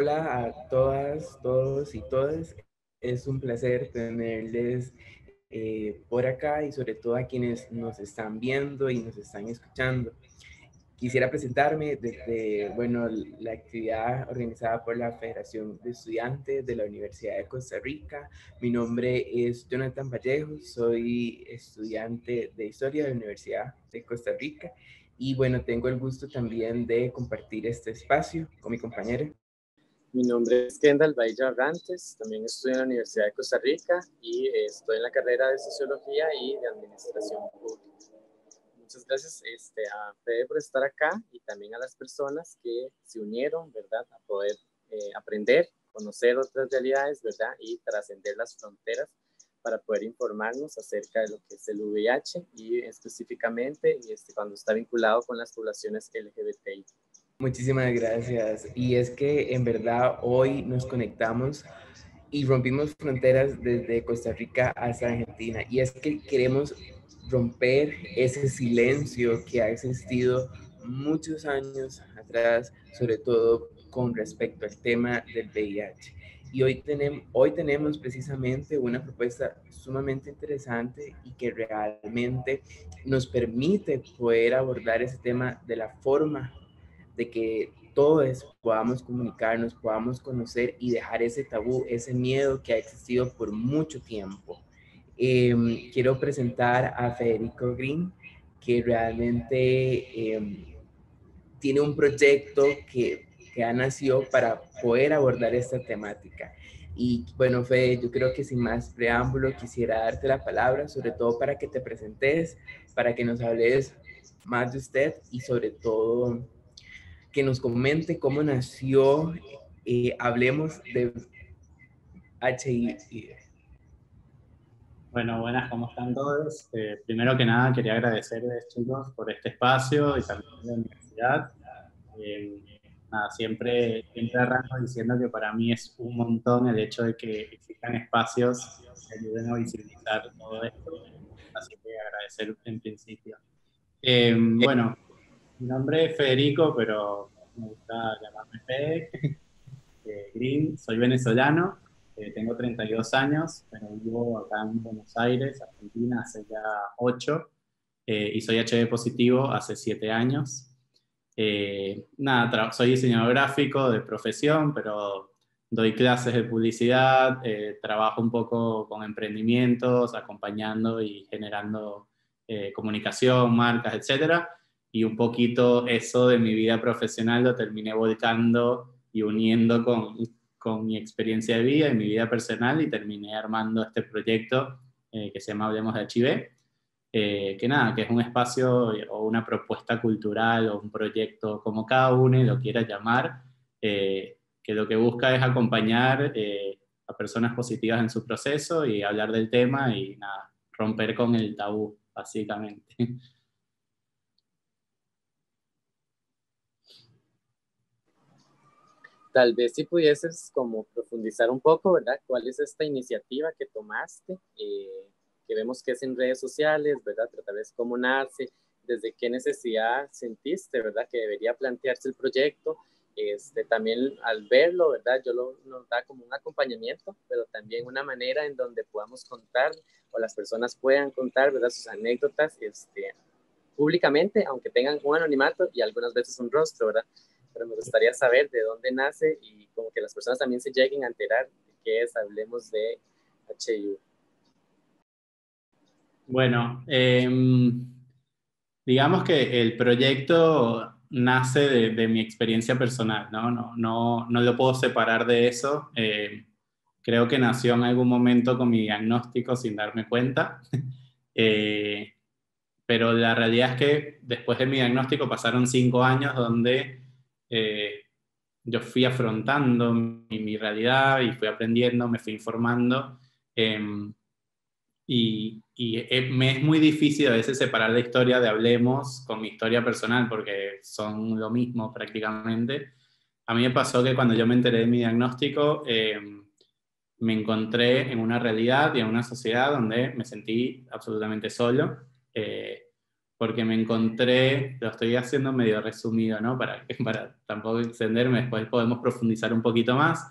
Hola a todas, todos y todas. Es un placer tenerles por acá y sobre todo a quienes nos están viendo y nos están escuchando. Quisiera presentarme desde, bueno, la actividad organizada por la Federación de Estudiantes de la Universidad de Costa Rica. Mi nombre es Jonathan Vallejo, soy estudiante de Historia de la Universidad de Costa Rica y bueno, tengo el gusto también de compartir este espacio con mi compañera. Mi nombre es Kendall Bailla Rantes, también estudio en la Universidad de Costa Rica y estoy en la carrera de Sociología y de Administración Pública. Muchas gracias a Fede por estar acá y también a las personas que se unieron, ¿verdad?, a poder aprender, conocer otras realidades, ¿verdad?, y trascender las fronteras para poder informarnos acerca de lo que es el VIH y específicamente cuando está vinculado con las poblaciones LGBTI. Muchísimas gracias. Y es que en verdad hoy nos conectamos y rompimos fronteras desde Costa Rica hasta Argentina. Y es que queremos romper ese silencio que ha existido muchos años atrás, sobre todo con respecto al tema del VIH. Y hoy tenemos precisamente una propuesta sumamente interesante y que realmente nos permite poder abordar ese tema de la forma de que todos podamos comunicarnos, podamos conocer y dejar ese tabú, ese miedo que ha existido por mucho tiempo. Quiero presentar a Federico Green, que realmente tiene un proyecto que ha nacido para poder abordar esta temática. Y bueno, Fede, yo creo que sin más preámbulo quisiera darte la palabra, sobre todo para que te presentes, para que nos hables más de usted y sobre todo que nos comente cómo nació Hablemos de HIV. Bueno, buenas, ¿cómo están todos? Primero que nada, quería agradecerles, chicos, por este espacio y también a la universidad. Eh, siempre arranco diciendo que para mí es un montón el hecho de que existan espacios que ayuden a visibilizar todo esto, así que agradecer en principio. Bueno, mi nombre es Federico, pero me gusta llamarme Fede. Green, soy venezolano, tengo 32 años, pero vivo acá en Buenos Aires, Argentina, hace ya 8, y soy HIV positivo hace 7 años. Soy diseñador gráfico de profesión, pero doy clases de publicidad, trabajo un poco con emprendimientos, acompañando y generando comunicación, marcas, etcétera, y un poquito eso de mi vida profesional lo terminé volcando y uniendo con mi experiencia de vida y mi vida personal y terminé armando este proyecto que se llama Hablemos de HIV, que es un espacio o una propuesta cultural o un proyecto, como cada uno lo quiera llamar, que lo que busca es acompañar a personas positivas en su proceso y hablar del tema y nada, romper con el tabú, básicamente. Tal vez si pudieses como profundizar un poco, ¿verdad? ¿Cuál es esta iniciativa que tomaste? Que vemos que es en redes sociales, ¿verdad? Pero tal vez cómo nace, desde qué necesidad sentiste, ¿verdad? Que debería plantearse el proyecto. También al verlo, ¿verdad? Nos da como un acompañamiento, pero también una manera en donde podamos contar o las personas puedan contar, ¿verdad? Sus anécdotas públicamente, aunque tengan un anonimato y algunas veces un rostro, ¿verdad? Pero me gustaría saber de dónde nace y como que las personas también se lleguen a enterar de qué es Hablemos de HIV. Bueno, digamos que el proyecto nace de mi experiencia personal, no lo puedo separar de eso. Creo que nació en algún momento con mi diagnóstico sin darme cuenta. Pero la realidad es que después de mi diagnóstico pasaron 5 años donde yo fui afrontando mi realidad y fui aprendiendo, me fui informando. Me es muy difícil a veces separar la historia de Hablemos con mi historia personal porque son lo mismo prácticamente. A mí me pasó que cuando yo me enteré de mi diagnóstico, me encontré en una realidad y en una sociedad donde me sentí absolutamente solo. porque me encontré, lo estoy haciendo medio resumido, ¿no? Para tampoco extenderme, después podemos profundizar un poquito más,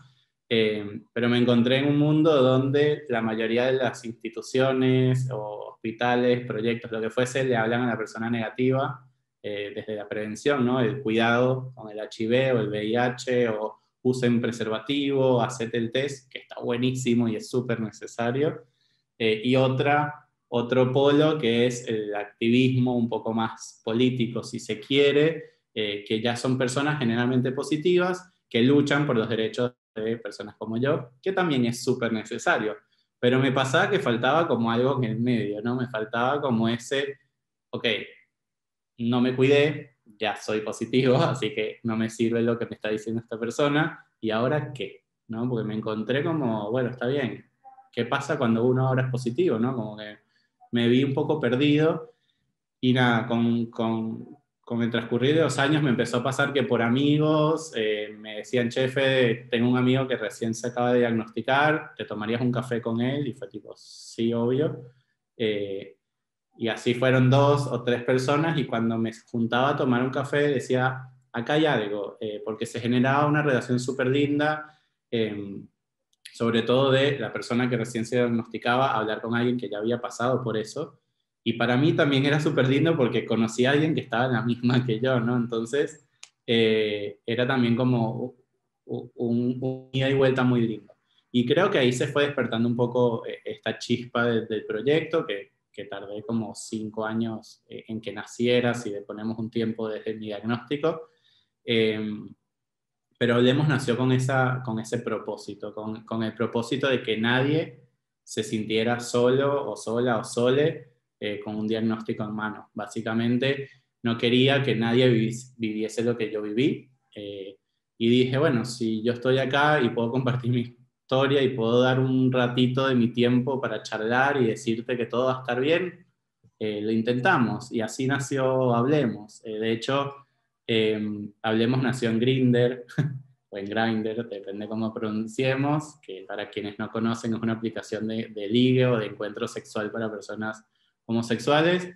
pero me encontré en un mundo donde la mayoría de las instituciones o hospitales, proyectos, lo que fuese, le hablan a la persona negativa, desde la prevención, ¿no? El cuidado con el HIV o el VIH, o usen preservativo, hacete el test, que está buenísimo y es súper necesario, y otro polo que es el activismo un poco más político, si se quiere, que ya son personas generalmente positivas que luchan por los derechos de personas como yo, que también es súper necesario. Pero me pasaba que faltaba como algo en el medio, ¿no? Me faltaba como ese, ok, no me cuidé, ya soy positivo, así que no me sirve lo que me está diciendo esta persona, ¿y ahora qué? ¿No? Porque me encontré como, bueno, está bien, ¿qué pasa cuando uno ahora es positivo? ¿No? Como que me vi un poco perdido, y nada, con el transcurrir de los años me empezó a pasar que por amigos me decían, chefe, tengo un amigo que recién se acaba de diagnosticar, ¿te tomarías un café con él? Y fue tipo, sí, obvio. Y así fueron 2 o 3 personas, y cuando me juntaba a tomar un café decía, acá hay algo, porque se generaba una relación súper linda, sobre todo de la persona que recién se diagnosticaba, hablar con alguien que ya había pasado por eso. Y para mí también era súper lindo porque conocí a alguien que estaba en la misma que yo, ¿no? Entonces, era también como un ida y vuelta muy lindo. Y creo que ahí se fue despertando un poco esta chispa del proyecto, que tardé como 5 años en que naciera, si le ponemos un tiempo desde mi diagnóstico. Pero Hablemos nació con ese propósito, con el propósito de que nadie se sintiera solo o sola o sole con un diagnóstico en mano. Básicamente, no quería que nadie viviese lo que yo viví. Y dije, bueno, si yo estoy acá y puedo compartir mi historia y puedo dar un ratito de mi tiempo para charlar y decirte que todo va a estar bien, lo intentamos. Y así nació Hablemos. De hecho, Hablemos nació en Grindr, o en Grindr, depende cómo pronunciemos, que para quienes no conocen es una aplicación de ligue o de encuentro sexual para personas homosexuales.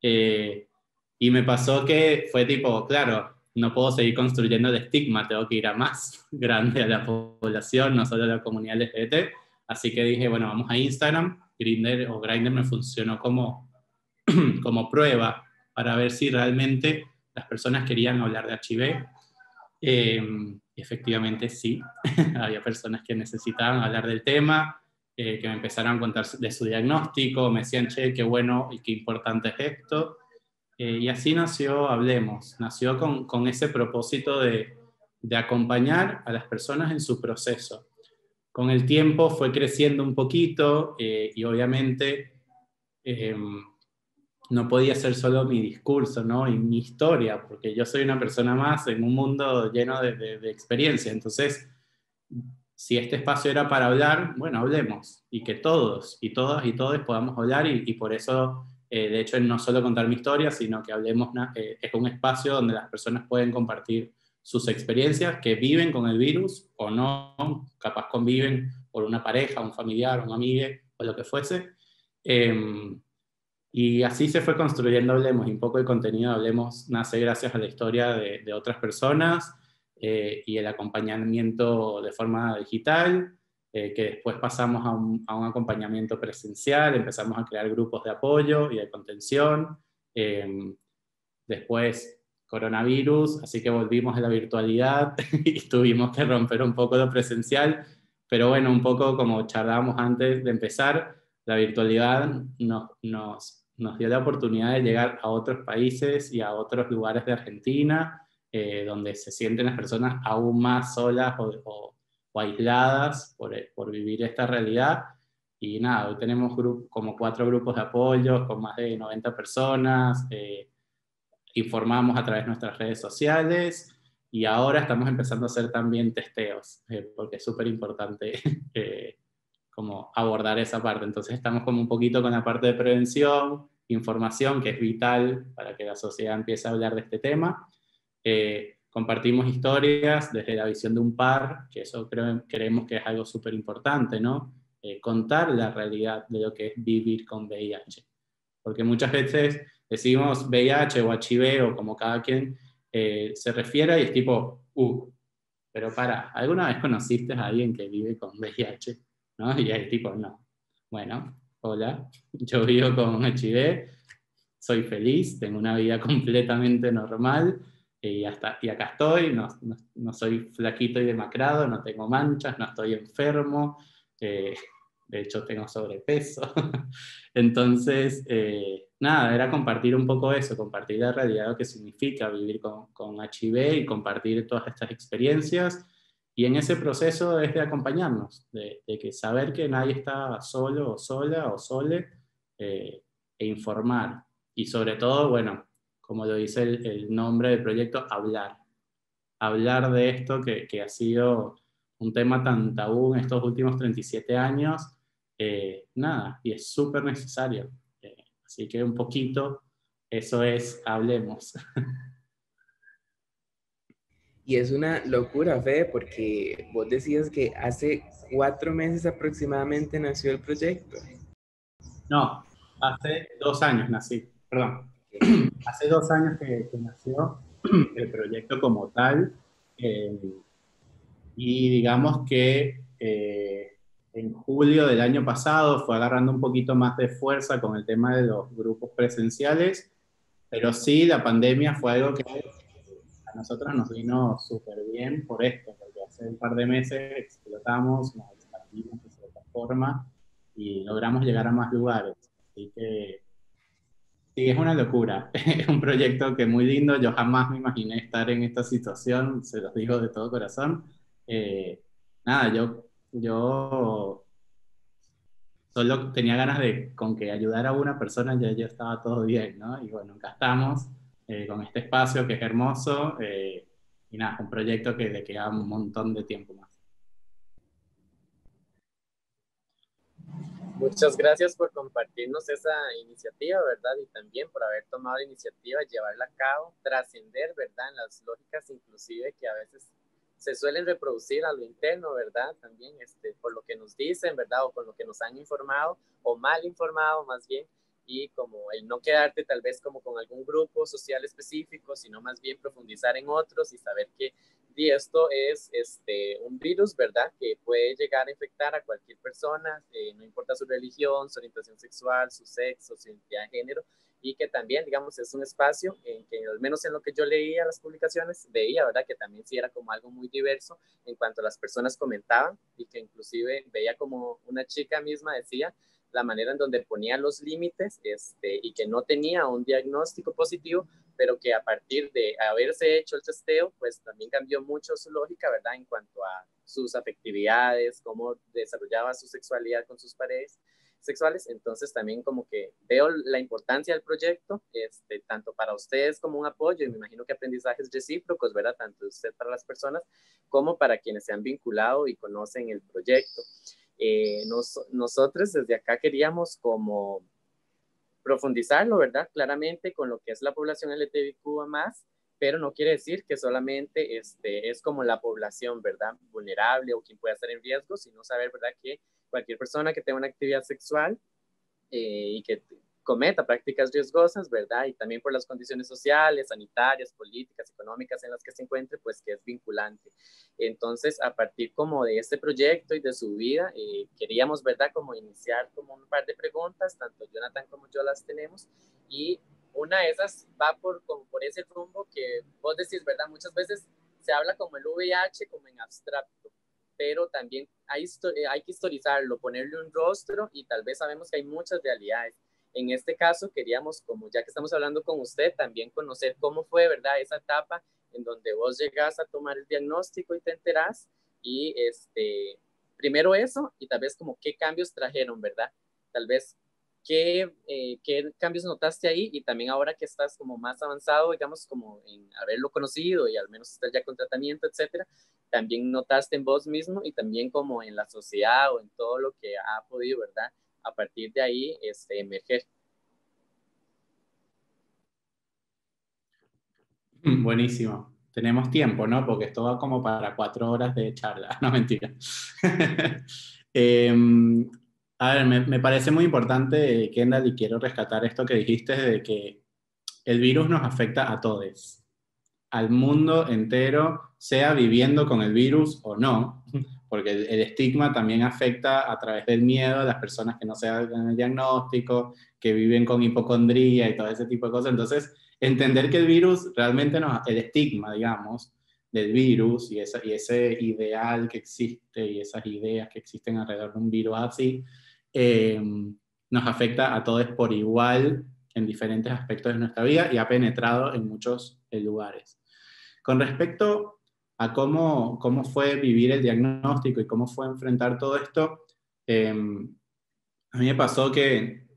Y me pasó que fue tipo, claro, no puedo seguir construyendo el estigma, tengo que ir a más grande a la población, no solo a la comunidad LGBT. Así que dije, bueno, vamos a Instagram. Grindr me funcionó como prueba para ver si realmente las personas querían hablar de HIV. Efectivamente sí, había personas que necesitaban hablar del tema, que me empezaron a contar de su diagnóstico, me decían, che, qué bueno y qué importante es esto. Y así nació Hablemos, nació con ese propósito de acompañar a las personas en su proceso. Con el tiempo fue creciendo un poquito, y obviamente no podía ser solo mi discurso, ¿no? Y mi historia, porque yo soy una persona más en un mundo lleno de experiencia. Entonces, si este espacio era para hablar, bueno, hablemos, y que todos, y todas, y todos podamos hablar, y por eso, de hecho, no solo contar mi historia, sino que Hablemos es un espacio donde las personas pueden compartir sus experiencias, que viven con el virus o no, capaz conviven por una pareja, un familiar, un amigo, o lo que fuese. Y así se fue construyendo Hablemos, y un poco el contenido de Hablemos nace gracias a la historia de otras personas, y el acompañamiento de forma digital, que después pasamos a un acompañamiento presencial, empezamos a crear grupos de apoyo y de contención, después coronavirus, así que volvimos a la virtualidad y tuvimos que romper un poco lo presencial, pero bueno, un poco como charlábamos antes de empezar, la virtualidad nos dio la oportunidad de llegar a otros países y a otros lugares de Argentina, donde se sienten las personas aún más solas o aisladas por vivir esta realidad. Y nada, hoy tenemos como 4 grupos de apoyo con más de 90 personas, informamos a través de nuestras redes sociales, y ahora estamos empezando a hacer también testeos, porque es súper importante como abordar esa parte. Entonces estamos como un poquito con la parte de prevención, información, que es vital para que la sociedad empiece a hablar de este tema. Compartimos historias desde la visión de un par, que eso creemos que es algo súper importante, ¿no? Contar la realidad de lo que es vivir con VIH. Porque muchas veces decimos VIH o HIV o como cada quien se refiera y es tipo, pero para, ¿alguna vez conociste a alguien que vive con VIH? ¿No? Y es tipo, no. Bueno, hola, yo vivo con HIV, soy feliz, tengo una vida completamente normal, y acá estoy, no soy flaquito y demacrado, no tengo manchas, no estoy enfermo, de hecho tengo sobrepeso. Entonces, nada, era compartir un poco eso, compartir la realidad de lo que significa vivir con HIV y compartir todas estas experiencias. Y en ese proceso es de acompañarnos, de que saber que nadie está solo o sola o sole, e informar. Y sobre todo, bueno, como lo dice el nombre del proyecto, hablar. Hablar de esto que ha sido un tema tan tabú en estos últimos 37 años, nada, y es súper necesario. Así que un poquito, eso es, hablemos. Y es una locura, Fede, porque vos decías que hace 4 meses aproximadamente nació el proyecto. No, hace 2 años nací, perdón. Hace 2 años que nació el proyecto como tal, y digamos que en julio del año pasado fue agarrando un poquito más de fuerza con el tema de los grupos presenciales, pero sí la pandemia fue algo que a nosotros nos vino súper bien por esto, porque hace un par de meses explotamos, nos expandimos de cierta forma y logramos llegar a más lugares. Así que sí, es una locura. Es un proyecto que es muy lindo. Yo jamás me imaginé estar en esta situación, se los digo de todo corazón. Nada, yo solo tenía ganas de, con que ayudara a una persona, ya estaba todo bien, ¿no? Y bueno, acá estamos con este espacio que es hermoso, y nada, un proyecto que le queda un montón de tiempo más. Muchas gracias por compartirnos esa iniciativa, ¿verdad? Y también por haber tomado la iniciativa, llevarla a cabo, trascender, ¿verdad? En las lógicas inclusive que a veces se suelen reproducir a lo interno, ¿verdad? También por lo que nos dicen, ¿verdad? O con lo que nos han informado, o mal informado más bien, y como el no quedarte tal vez como con algún grupo social específico, sino más bien profundizar en otros y saber que y esto es un virus, ¿verdad? Que puede llegar a infectar a cualquier persona, no importa su religión, su orientación sexual, su sexo, su identidad de género, y que también, digamos, es un espacio en que, al menos en lo que yo leía las publicaciones, veía, ¿verdad? Que también sí era como algo muy diverso en cuanto a las personas comentaban, y que inclusive veía como una chica misma decía la manera en donde ponía los límites, y que no tenía un diagnóstico positivo, pero que a partir de haberse hecho el testeo, pues también cambió mucho su lógica, ¿verdad? En cuanto a sus afectividades, cómo desarrollaba su sexualidad con sus parejas sexuales. Entonces también como que veo la importancia del proyecto, tanto para ustedes como un apoyo, y me imagino que aprendizajes recíprocos, ¿verdad? Tanto de usted para las personas como para quienes se han vinculado y conocen el proyecto. Nosotros desde acá queríamos como profundizarlo, ¿verdad? Claramente con lo que es la población LGBTQ más, pero no quiere decir que solamente es como la población, ¿verdad? Vulnerable o quien pueda estar en riesgo, sino saber, ¿verdad? Que cualquier persona que tenga una actividad sexual y que cometa prácticas riesgosas, ¿verdad? Y también por las condiciones sociales, sanitarias, políticas, económicas en las que se encuentre, pues que es vinculante. Entonces, a partir como de este proyecto y de su vida, queríamos, ¿verdad? Como iniciar como un par de preguntas, tanto Jonathan como yo las tenemos, y una de esas va como por ese rumbo que vos decís, ¿verdad? Muchas veces se habla como el VIH, como en abstracto, pero también hay que historizarlo, ponerle un rostro, y tal vez sabemos que hay muchas realidades. En este caso queríamos, como ya que estamos hablando con usted, también conocer cómo fue, ¿verdad? Esa etapa en donde vos llegás a tomar el diagnóstico y te enterás, y primero eso, y tal vez como qué cambios trajeron, ¿verdad? Tal vez qué cambios notaste ahí, y también ahora que estás como más avanzado, digamos, como en haberlo conocido y al menos estar ya con tratamiento, etcétera, también notaste en vos mismo y también como en la sociedad o en todo lo que ha podido, ¿verdad? A partir de ahí emerger. Buenísimo. Tenemos tiempo, ¿no? Porque esto va como para 4 horas de charla. No, mentira. A ver, me parece muy importante, Kendall, y quiero rescatar esto que dijiste de que el virus nos afecta a todos, al mundo entero, sea viviendo con el virus o no, porque el estigma también afecta a través del miedo a las personas que no se hagan el diagnóstico, que viven con hipocondría y todo ese tipo de cosas. Entonces, entender que el virus realmente el estigma, digamos, del virus y ese ideal que existe y esas ideas que existen alrededor de un virus así, nos afecta a todos por igual en diferentes aspectos de nuestra vida y ha penetrado en muchos lugares. Con respecto a cómo fue vivir el diagnóstico y cómo fue enfrentar todo esto, a mí me pasó que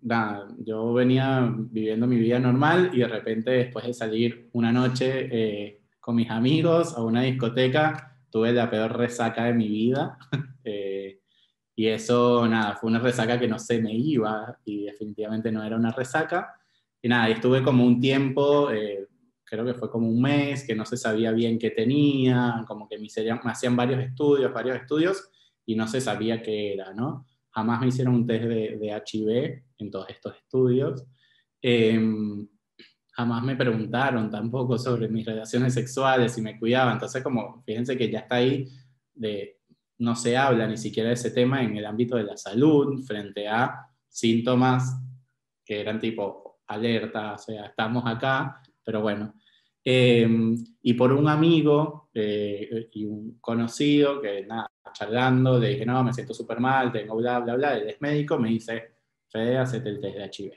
yo venía viviendo mi vida normal y de repente después de salir una noche con mis amigos a una discoteca, tuve la peor resaca de mi vida. Y eso, fue una resaca que no se me iba y definitivamente no era una resaca. Y y estuve como un tiempo, creo que fue como un mes, que no se sabía bien qué tenía, como que me hacían varios estudios y no se sabía qué era, ¿no? Jamás me hicieron un test de HIV en todos estos estudios. Jamás me preguntaron tampoco sobre mis relaciones sexuales, si me cuidaba. Entonces, como, fíjense que ya está ahí, no se habla ni siquiera de ese tema en el ámbito de la salud, frente a síntomas que eran tipo alerta, o sea, estamos acá, pero bueno. Y por un amigo y un conocido que, charlando, le dije, no, me siento súper mal, tengo bla, bla, bla, él es médico, me dice, Fede, hacete el test de HIV.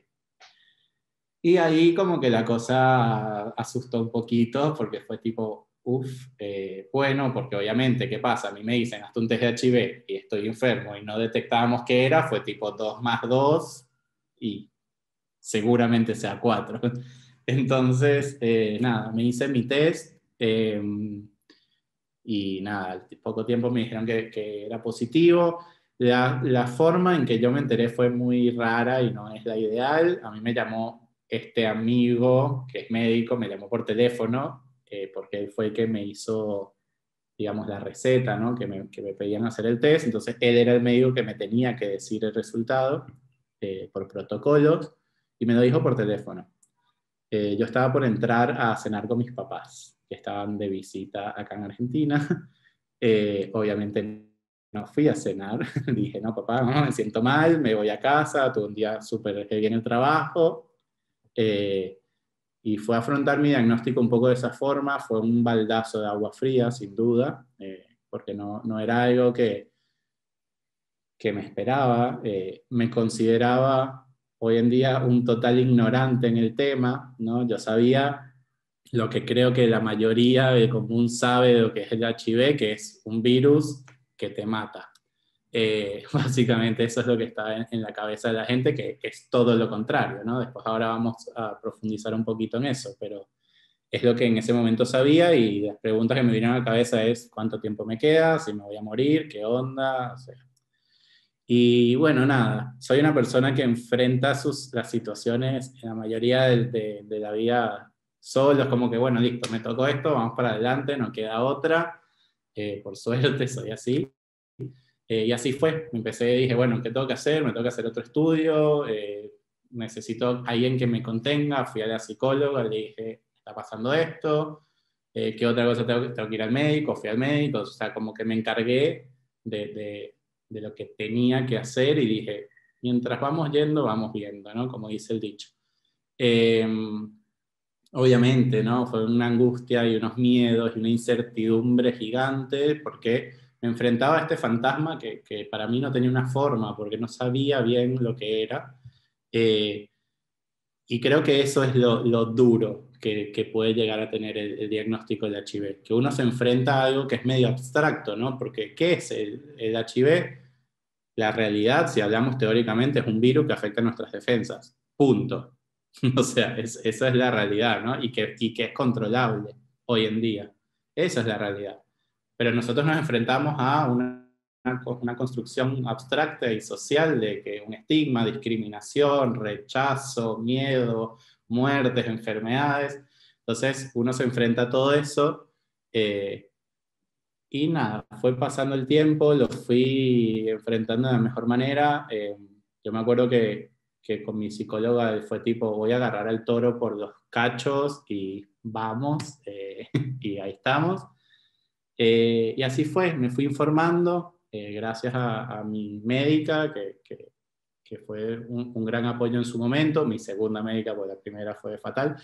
Y ahí como que la cosa asustó un poquito, porque fue tipo, bueno, porque obviamente, ¿qué pasa? A mí me dicen, hazte un test de HIV y estoy enfermo y no detectábamos qué era, fue tipo 2 más 2 y seguramente sea 4. Entonces, me hice mi test y al poco tiempo me dijeron que era positivo. La forma en que yo me enteré fue muy rara y no es la ideal. A mí me llamó este amigo, que es médico, me llamó por teléfono, porque él fue el que me hizo, digamos, la receta, ¿no? que me pedían hacer el test. Entonces, él era el médico que me tenía que decir el resultado por protocolos, y me lo dijo por teléfono. Yo estaba por entrar a cenar con mis papás, que estaban de visita acá en Argentina. Obviamente no fui a cenar, dije, no, papá, no, me siento mal, me voy a casa, tuve un día súper heavy en el trabajo, y fue a afrontar mi diagnóstico un poco de esa forma. Fue un baldazo de agua fría, sin duda, porque no era algo que me esperaba. Me consideraba hoy en día un total ignorante en el tema, ¿no? Yo sabía lo que creo que la mayoría del común sabe de lo que es el HIV, que es un virus que te mata. Básicamente eso es lo que está en la cabeza de la gente, que es todo lo contrario, ¿no? Después ahora vamos a profundizar un poquito en eso, pero es lo que en ese momento sabía, y las preguntas que me vinieron a la cabeza es ¿cuánto tiempo me queda? ¿Si me voy a morir? ¿Qué onda? O sea, y bueno, soy una persona que enfrenta las situaciones en la mayoría de la vida solo. Es como que, bueno, listo, me tocó esto, vamos para adelante, no queda otra. Por suerte soy así. Y así fue. Dije, bueno, ¿qué tengo que hacer? Me tengo que hacer otro estudio, necesito alguien que me contenga. Fui a la psicóloga, le dije, está pasando esto, ¿qué otra cosa tengo que ir al médico? Fui al médico, o sea, como que me encargué de lo que tenía que hacer, y dije, mientras vamos yendo, vamos viendo, ¿no? Como dice el dicho. Obviamente, ¿no? Fue una angustia y unos miedos y una incertidumbre gigante, porque me enfrentaba a este fantasma que para mí no tenía una forma, porque no sabía bien lo que era. Y creo que eso es lo duro que puede llegar a tener el diagnóstico del HIV, que uno se enfrenta a algo que es medio abstracto, ¿no? Porque ¿qué es el HIV? La realidad, si hablamos teóricamente, es un virus que afecta a nuestras defensas. Punto. O sea, esa es la realidad, ¿no? Y que es controlable hoy en día. Esa es la realidad. Pero nosotros nos enfrentamos a una construcción abstracta y social de que un estigma, discriminación, rechazo, miedo, muertes, enfermedades. Entonces uno se enfrenta a todo eso, y fue pasando el tiempo, lo fui enfrentando de la mejor manera. Yo me acuerdo que con mi psicóloga fue tipo, voy a agarrar al toro por los cachos y vamos, y ahí estamos. Y así fue, me fui informando, gracias a mi médica, que fue un gran apoyo en su momento, mi segunda médica, porque la primera fue fatal.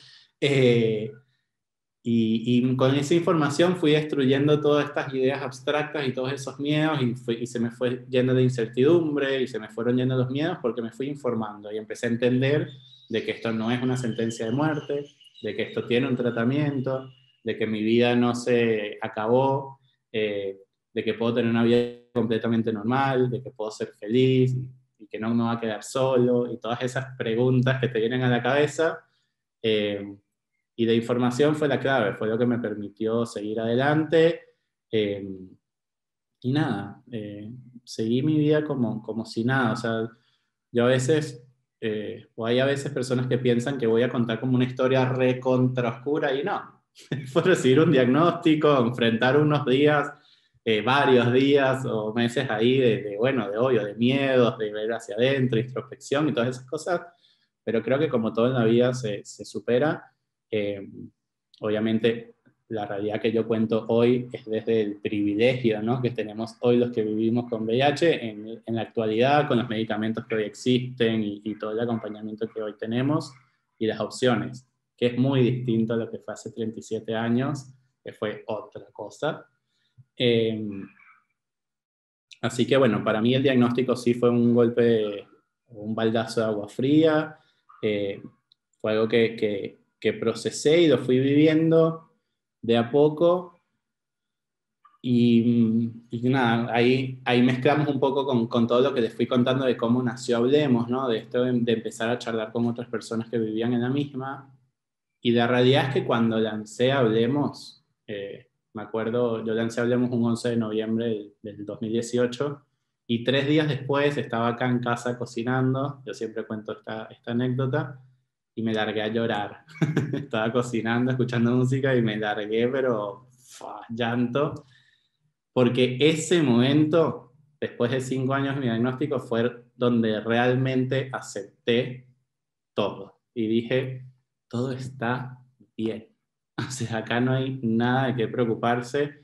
Y con esa información fui destruyendo todas estas ideas abstractas y todos esos miedos, y se me fue lleno de incertidumbre, y se me fueron yendo los miedos porque me fui informando y empecé a entender de que esto no es una sentencia de muerte, de que esto tiene un tratamiento, de que mi vida no se acabó, de que puedo tener una vida completamente normal, de que puedo ser feliz, y que no me va a quedar solo, y todas esas preguntas que te vienen a la cabeza. Y de información fue la clave, fue lo que me permitió seguir adelante. Y nada, seguí mi vida como si nada. O sea, yo a veces, o hay a veces personas que piensan que voy a contar como una historia recontra oscura, y no. Fue recibir un diagnóstico, enfrentar unos días, varios días o meses ahí bueno, de odio, de miedos, de ver hacia adentro, introspección y todas esas cosas. Pero creo que como todo en la vida se supera. Eh, Obviamente, la realidad que yo cuento hoy es desde el privilegio, ¿no?, que tenemos hoy los que vivimos con VIH en la actualidad, con los medicamentos que hoy existen, y todo el acompañamiento que hoy tenemos y las opciones, que es muy distinto a lo que fue hace 37 años, que fue otra cosa. Así que bueno, para mí el diagnóstico sí fue un golpe, un baldazo de agua fría. Fue algo que procesé y lo fui viviendo de a poco. Y nada, ahí mezclamos un poco con todo lo que les fui contando de cómo nació Hablemos, ¿no? De esto de empezar a charlar con otras personas que vivían en la misma. Y la realidad es que cuando lancé Hablemos, me acuerdo, yo lancé Hablemos un 11 de noviembre del 2018, y 3 días después estaba acá en casa cocinando. Yo siempre cuento esta anécdota, y me largué a llorar. Estaba cocinando, escuchando música, y me largué, pero llanto, porque ese momento, después de 5 años de mi diagnóstico, fue donde realmente acepté todo. Y dije, todo está bien. O sea, acá no hay nada de qué preocuparse.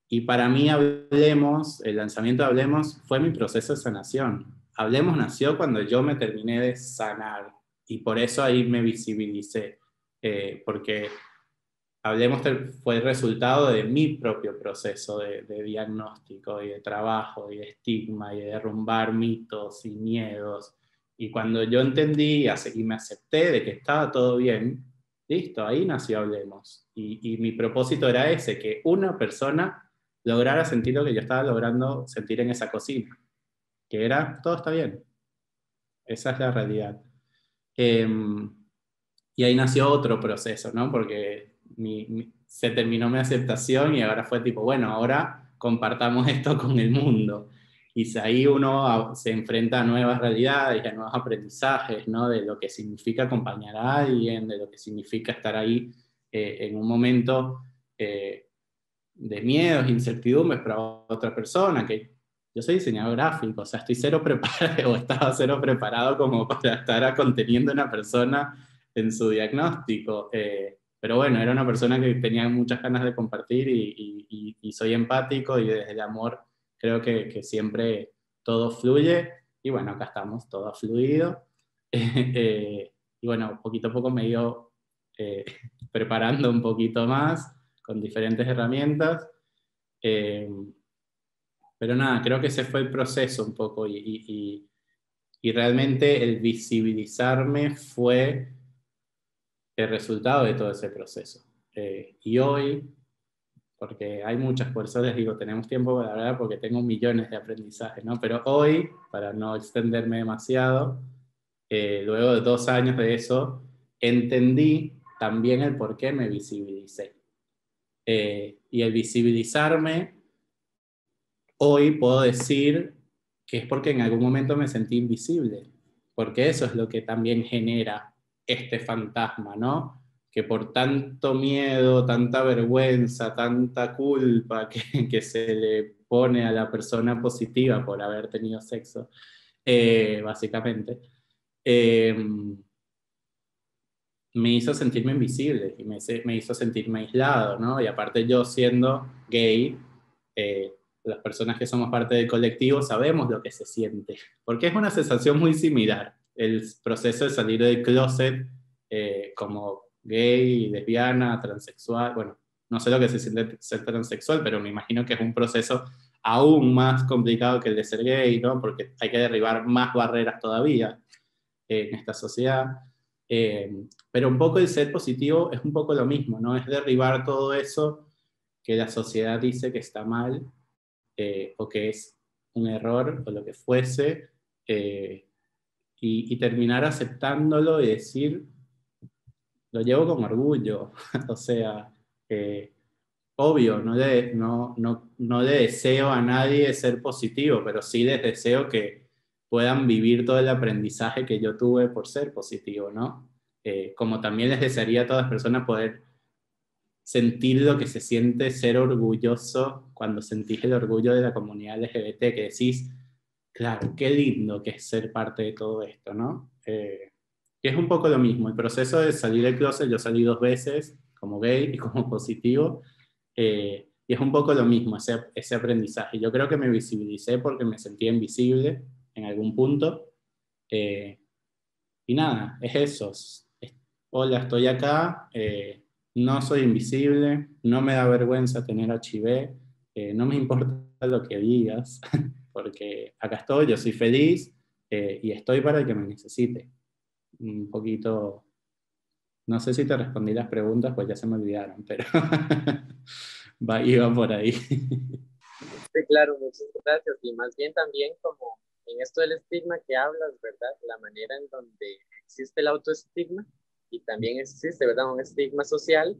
Y para mí Hablemos, el lanzamiento de Hablemos fue mi proceso de sanación. Hablemos nació cuando yo me terminé de sanar, y por eso ahí me visibilicé, porque Hablemos fue el resultado de mi propio proceso de diagnóstico y de trabajo y de estigma y de derrumbar mitos y miedos. Y cuando yo entendí y me acepté de que estaba todo bien, listo, ahí nació Hablemos. Y mi propósito era ese, que una persona lograra sentir lo que yo estaba logrando sentir en esa cocina, que era, todo está bien. Esa es la realidad. Y ahí nació otro proceso, ¿no? Porque se terminó mi aceptación, y ahora fue tipo, bueno, ahora compartamos esto con el mundo. Y ahí uno se enfrenta a nuevas realidades y a nuevos aprendizajes, ¿no? De lo que significa acompañar a alguien, de lo que significa estar ahí en un momento de miedos, incertidumbres para otra persona, que yo soy diseñador gráfico, o sea, estoy cero preparado, o estaba cero preparado como para estar conteniendo a una persona en su diagnóstico. Pero bueno, era una persona que tenía muchas ganas de compartir, y soy empático, y desde el amor creo que siempre todo fluye. Y bueno, acá estamos, todo ha fluido. Y bueno, poquito a poco me he ido preparando un poquito más con diferentes herramientas. Pero nada, creo que ese fue el proceso un poco, y realmente el visibilizarme fue el resultado de todo ese proceso. Y hoy, porque hay muchas personas, digo, tenemos tiempo para hablar porque tengo millones de aprendizajes, ¿no? Pero hoy, para no extenderme demasiado, luego de 2 años de eso, entendí también el por qué me visibilicé. Y el visibilizarme, hoy puedo decir que es porque en algún momento me sentí invisible, porque eso es lo que también genera este fantasma, ¿no? Que por tanto miedo, tanta vergüenza, tanta culpa que se le pone a la persona positiva por haber tenido sexo, básicamente, me hizo sentirme invisible y me hizo sentirme aislado, ¿no? Y aparte yo siendo gay, las personas que somos parte del colectivo sabemos lo que se siente, porque es una sensación muy similar. El proceso de salir del closet como gay, lesbiana, transexual, bueno, no sé lo que se siente ser transexual, pero me imagino que es un proceso aún más complicado que el de ser gay, ¿no? Porque hay que derribar más barreras todavía en esta sociedad. Pero un poco el ser positivo es un poco lo mismo, ¿no? Es derribar todo eso que la sociedad dice que está mal, o que es un error, o lo que fuese, y terminar aceptándolo y decir, lo llevo con orgullo. O sea, obvio, no le deseo a nadie ser positivo, pero sí les deseo que puedan vivir todo el aprendizaje que yo tuve por ser positivo, ¿no? Como también les desearía a todas las personas poder sentir lo que se siente ser orgulloso cuando sentís el orgullo de la comunidad LGBT, que decís, claro, qué lindo que es ser parte de todo esto, ¿no? Que es un poco lo mismo, el proceso de salir del closet, yo salí 2 veces, como gay y como positivo, y es un poco lo mismo, ese aprendizaje. Yo creo que me visibilicé porque me sentía invisible en algún punto, y nada, es eso. Hola, estoy acá, no soy invisible, no me da vergüenza tener HIV, no me importa lo que digas, porque acá estoy, yo soy feliz, y estoy para el que me necesite. Un poquito, no sé si te respondí las preguntas, pues ya se me olvidaron, pero iba por ahí. Sí, claro, muchas gracias. Y más bien también como en esto del estigma que hablas, ¿verdad? La manera en donde existe el autoestigma y también existe, ¿verdad? Un estigma social.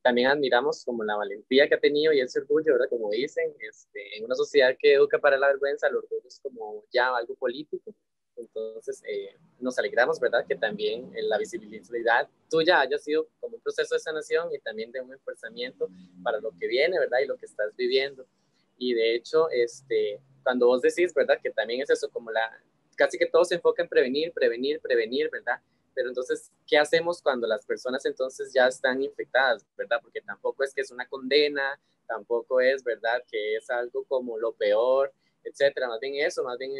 También admiramos como la valentía que ha tenido y ese orgullo, ¿verdad? Como dicen, en una sociedad que educa para la vergüenza, el orgullo es como ya algo político. Entonces, nos alegramos, ¿verdad? Que también la visibilidad tuya haya sido como un proceso de sanación y también de un esforzamiento para lo que viene, ¿verdad? Y lo que estás viviendo. Y de hecho, cuando vos decís, ¿verdad? Que también es eso, como casi que todo se enfoca en prevenir, prevenir, prevenir, ¿verdad? Pero entonces, ¿qué hacemos cuando las personas entonces ya están infectadas, ¿verdad? Porque tampoco es que es una condena, tampoco es, ¿verdad? Que es algo como lo peor, etcétera. Más bien eso, más bien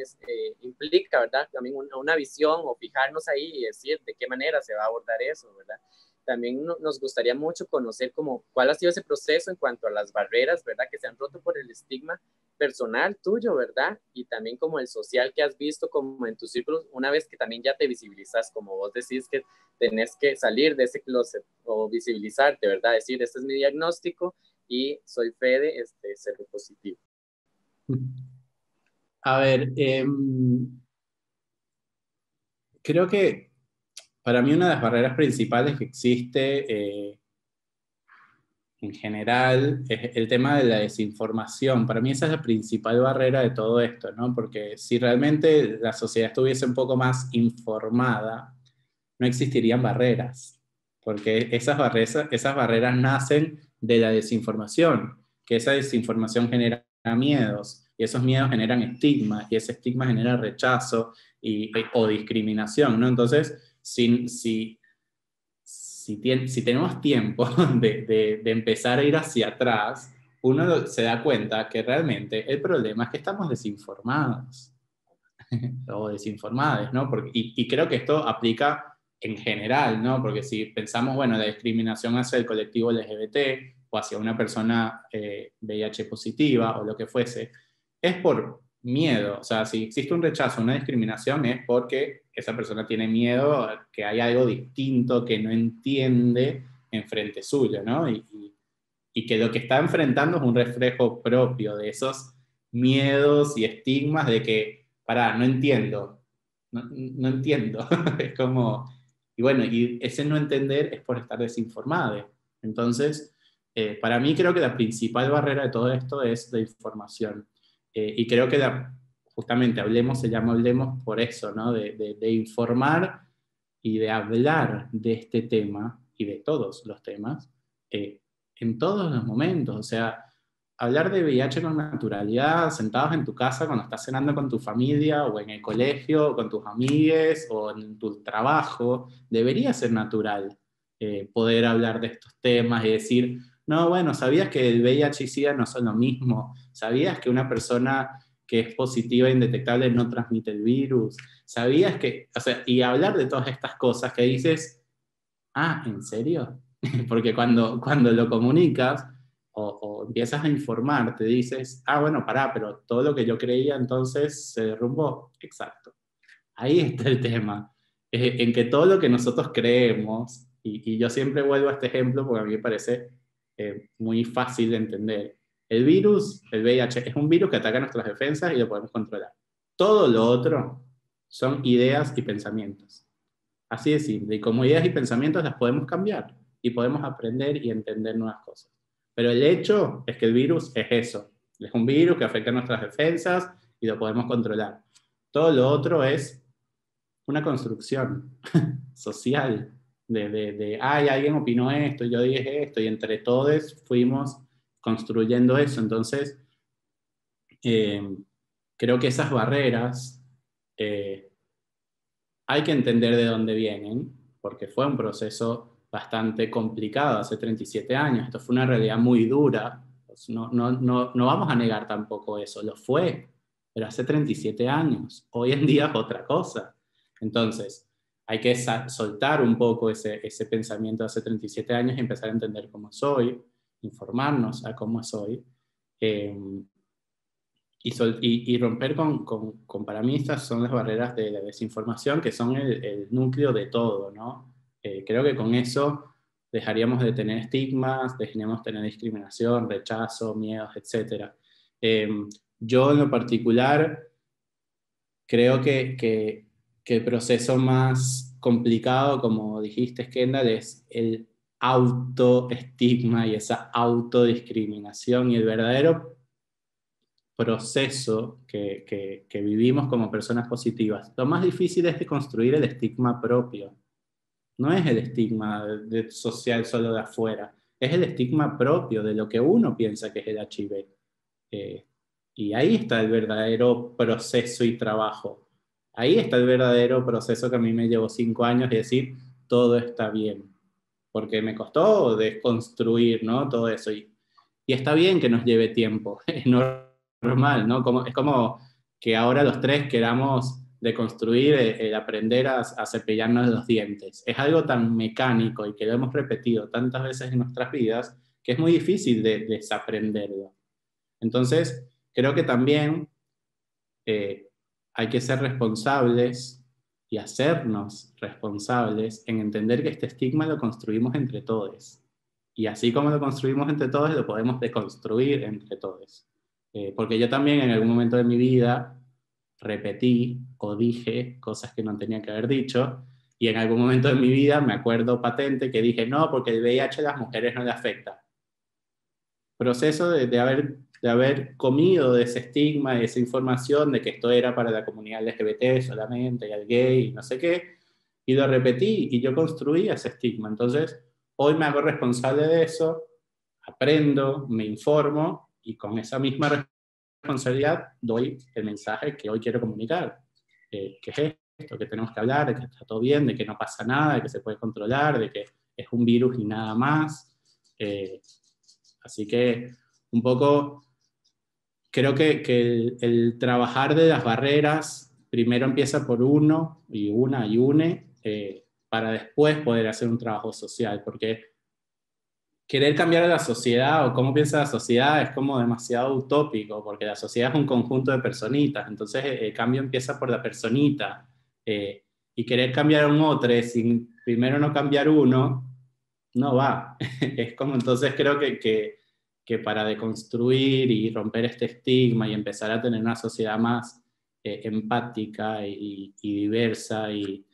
implica, ¿verdad? También una visión o fijarnos ahí y decir de qué manera se va a abordar eso, ¿verdad? También nos gustaría mucho conocer como cuál ha sido ese proceso en cuanto a las barreras, ¿verdad? Que se han roto por el estigma personal tuyo, ¿verdad? Y también como el social que has visto como en tus círculos, una vez que también ya te visibilizas, como vos decís que tenés que salir de ese closet o visibilizarte, ¿verdad? Decir, este es mi diagnóstico y soy Fede, ser positivo. A ver, creo que para mí una de las barreras principales que existe en general es el tema de la desinformación. Para mí esa es la principal barrera de todo esto, ¿no? Porque si realmente la sociedad estuviese un poco más informada, no existirían barreras, porque esas barreras nacen de la desinformación, que esa desinformación genera miedos, y esos miedos generan estigma, y ese estigma genera rechazo o discriminación, ¿no? Entonces, si tenemos tiempo de empezar a ir hacia atrás, uno se da cuenta que realmente el problema es que estamos desinformados o desinformadas, ¿no? Y creo que esto aplica en general, ¿no? Porque si pensamos, bueno, la discriminación hacia el colectivo LGBT o hacia una persona VIH positiva o lo que fuese, es por miedo. O sea, si existe un rechazo, una discriminación, es porque esa persona tiene miedo a que hay algo distinto que no entiende enfrente suyo, ¿no? Y que lo que está enfrentando es un reflejo propio de esos miedos y estigmas de que, pará, no entiendo, no entiendo. Es como, y bueno, y ese no entender es por estar desinformado. Entonces, para mí creo que la principal barrera de todo esto es la información. Y creo que justamente Hablemos se llama Hablemos por eso, ¿no? De informar y de hablar de este tema y de todos los temas, en todos los momentos. O sea, hablar de VIH con naturalidad, sentados en tu casa cuando estás cenando con tu familia, o en el colegio, o con tus amigues, o en tu trabajo, debería ser natural poder hablar de estos temas y decir, no, bueno, ¿sabías que el VIH y SIDA no son lo mismo? ¿Sabías que una persona que es positiva e indetectable no transmite el virus? ¿Sabías que, o sea, y hablar de todas estas cosas que dices, ah, ¿en serio? Porque cuando lo comunicas o empiezas a informarte, dices, ah, bueno, pará, pero todo lo que yo creía entonces se derrumbó. Exacto. Ahí está el tema. En que todo lo que nosotros creemos, y yo siempre vuelvo a este ejemplo porque a mí me parece muy fácil de entender. El virus, el VIH, es un virus que ataca nuestras defensas y lo podemos controlar. Todo lo otro son ideas y pensamientos. Así de simple. Y como ideas y pensamientos las podemos cambiar y podemos aprender y entender nuevas cosas. Pero el hecho es que el virus es eso. Es un virus que afecta a nuestras defensas y lo podemos controlar. Todo lo otro es una construcción social ay, alguien opinó esto, yo dije esto, y entre todos fuimos construyendo eso. Entonces, creo que esas barreras hay que entender de dónde vienen, porque fue un proceso bastante complicado hace 37 años. Esto fue una realidad muy dura. Pues no vamos a negar tampoco eso, lo fue, pero hace 37 años. Hoy en día es otra cosa. Entonces, hay que soltar un poco ese pensamiento de hace 37 años y empezar a entender cómo soy, informarnos a cómo soy. Y romper para mí estas son las barreras de la desinformación, que son el núcleo de todo, ¿no? Creo que con eso dejaríamos de tener estigmas, dejaríamos de tener discriminación, rechazo, miedos, etc. Yo en lo particular creo que el proceso más complicado, como dijiste, Kendall, es el autoestigma y esa autodiscriminación, y el verdadero proceso que vivimos como personas positivas. Lo más difícil es de construir el estigma propio. No es el estigma social solo de afuera, es el estigma propio de lo que uno piensa que es el HIV. Y ahí está el verdadero proceso y trabajo. Ahí está el verdadero proceso que a mí me llevó 5 años de decir, todo está bien. Porque me costó desconstruir, ¿no? Todo eso. Y está bien que nos lleve tiempo. Es normal, ¿no? Es como que ahora los tres queramos deconstruir el aprender a cepillarnos los dientes. Es algo tan mecánico y que lo hemos repetido tantas veces en nuestras vidas que es muy difícil de desaprenderlo. Entonces, creo que también hay que ser responsables y hacernos responsables en entender que este estigma lo construimos entre todos. Y así como lo construimos entre todos, lo podemos deconstruir entre todos. Porque yo también en algún momento de mi vida repetí o dije cosas que no tenía que haber dicho, y en algún momento de mi vida me acuerdo patente que dije, no, porque el VIH a las mujeres no le afecta. Proceso de haber comido de ese estigma, de esa información de que esto era para la comunidad LGBT solamente, y al gay, y no sé qué, y lo repetí, y yo construí ese estigma. Entonces, hoy me hago responsable de eso, aprendo, me informo, y con esa misma responsabilidad doy el mensaje que hoy quiero comunicar, que es esto, que tenemos que hablar, de que está todo bien, de que no pasa nada, de que se puede controlar, de que es un virus y nada más. Así que un poco creo que el trabajar de las barreras primero empieza por uno y une, para después poder hacer un trabajo social, porque querer cambiar a la sociedad o cómo piensa la sociedad es como demasiado utópico, porque la sociedad es un conjunto de personitas, entonces el cambio empieza por la personita, y querer cambiar a un otro sin primero no cambiar uno, no va. Es como, entonces creo que para deconstruir y romper este estigma y empezar a tener una sociedad más empática y diversa y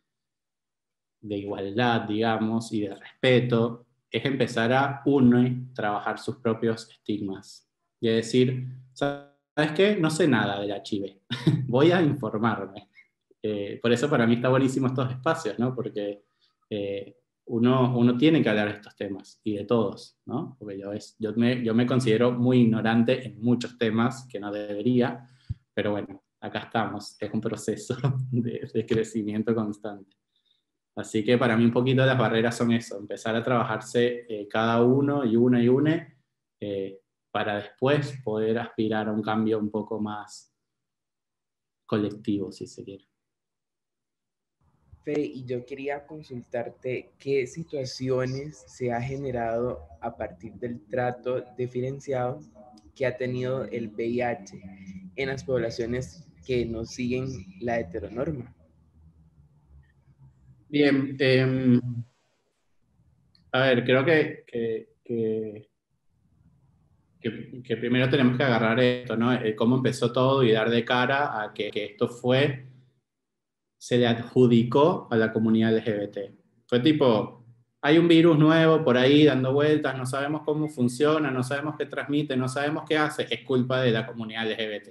de igualdad, digamos, y de respeto, es empezar a uno trabajar sus propios estigmas. Y decir, ¿sabes qué? No sé nada del HIV, voy a informarme. Por eso para mí está buenísimo estos espacios, ¿no? Porque uno tiene que hablar de estos temas, y de todos, ¿no? Porque yo me considero muy ignorante en muchos temas que no debería, pero bueno, acá estamos, es un proceso de crecimiento constante. Así que para mí un poquito las barreras son eso, empezar a trabajarse cada uno y una, para después poder aspirar a un cambio un poco más colectivo, si se quiere. Fe, y yo quería consultarte qué situaciones se ha generado a partir del trato diferenciado que ha tenido el VIH en las poblaciones que no siguen la heteronorma. Bien, a ver, creo que primero tenemos que agarrar esto, ¿no? Cómo empezó todo y dar de cara a que esto se le adjudicó a la comunidad LGBT. Fue tipo, hay un virus nuevo por ahí dando vueltas, no sabemos cómo funciona, no sabemos qué transmite, no sabemos qué hace, es culpa de la comunidad LGBT.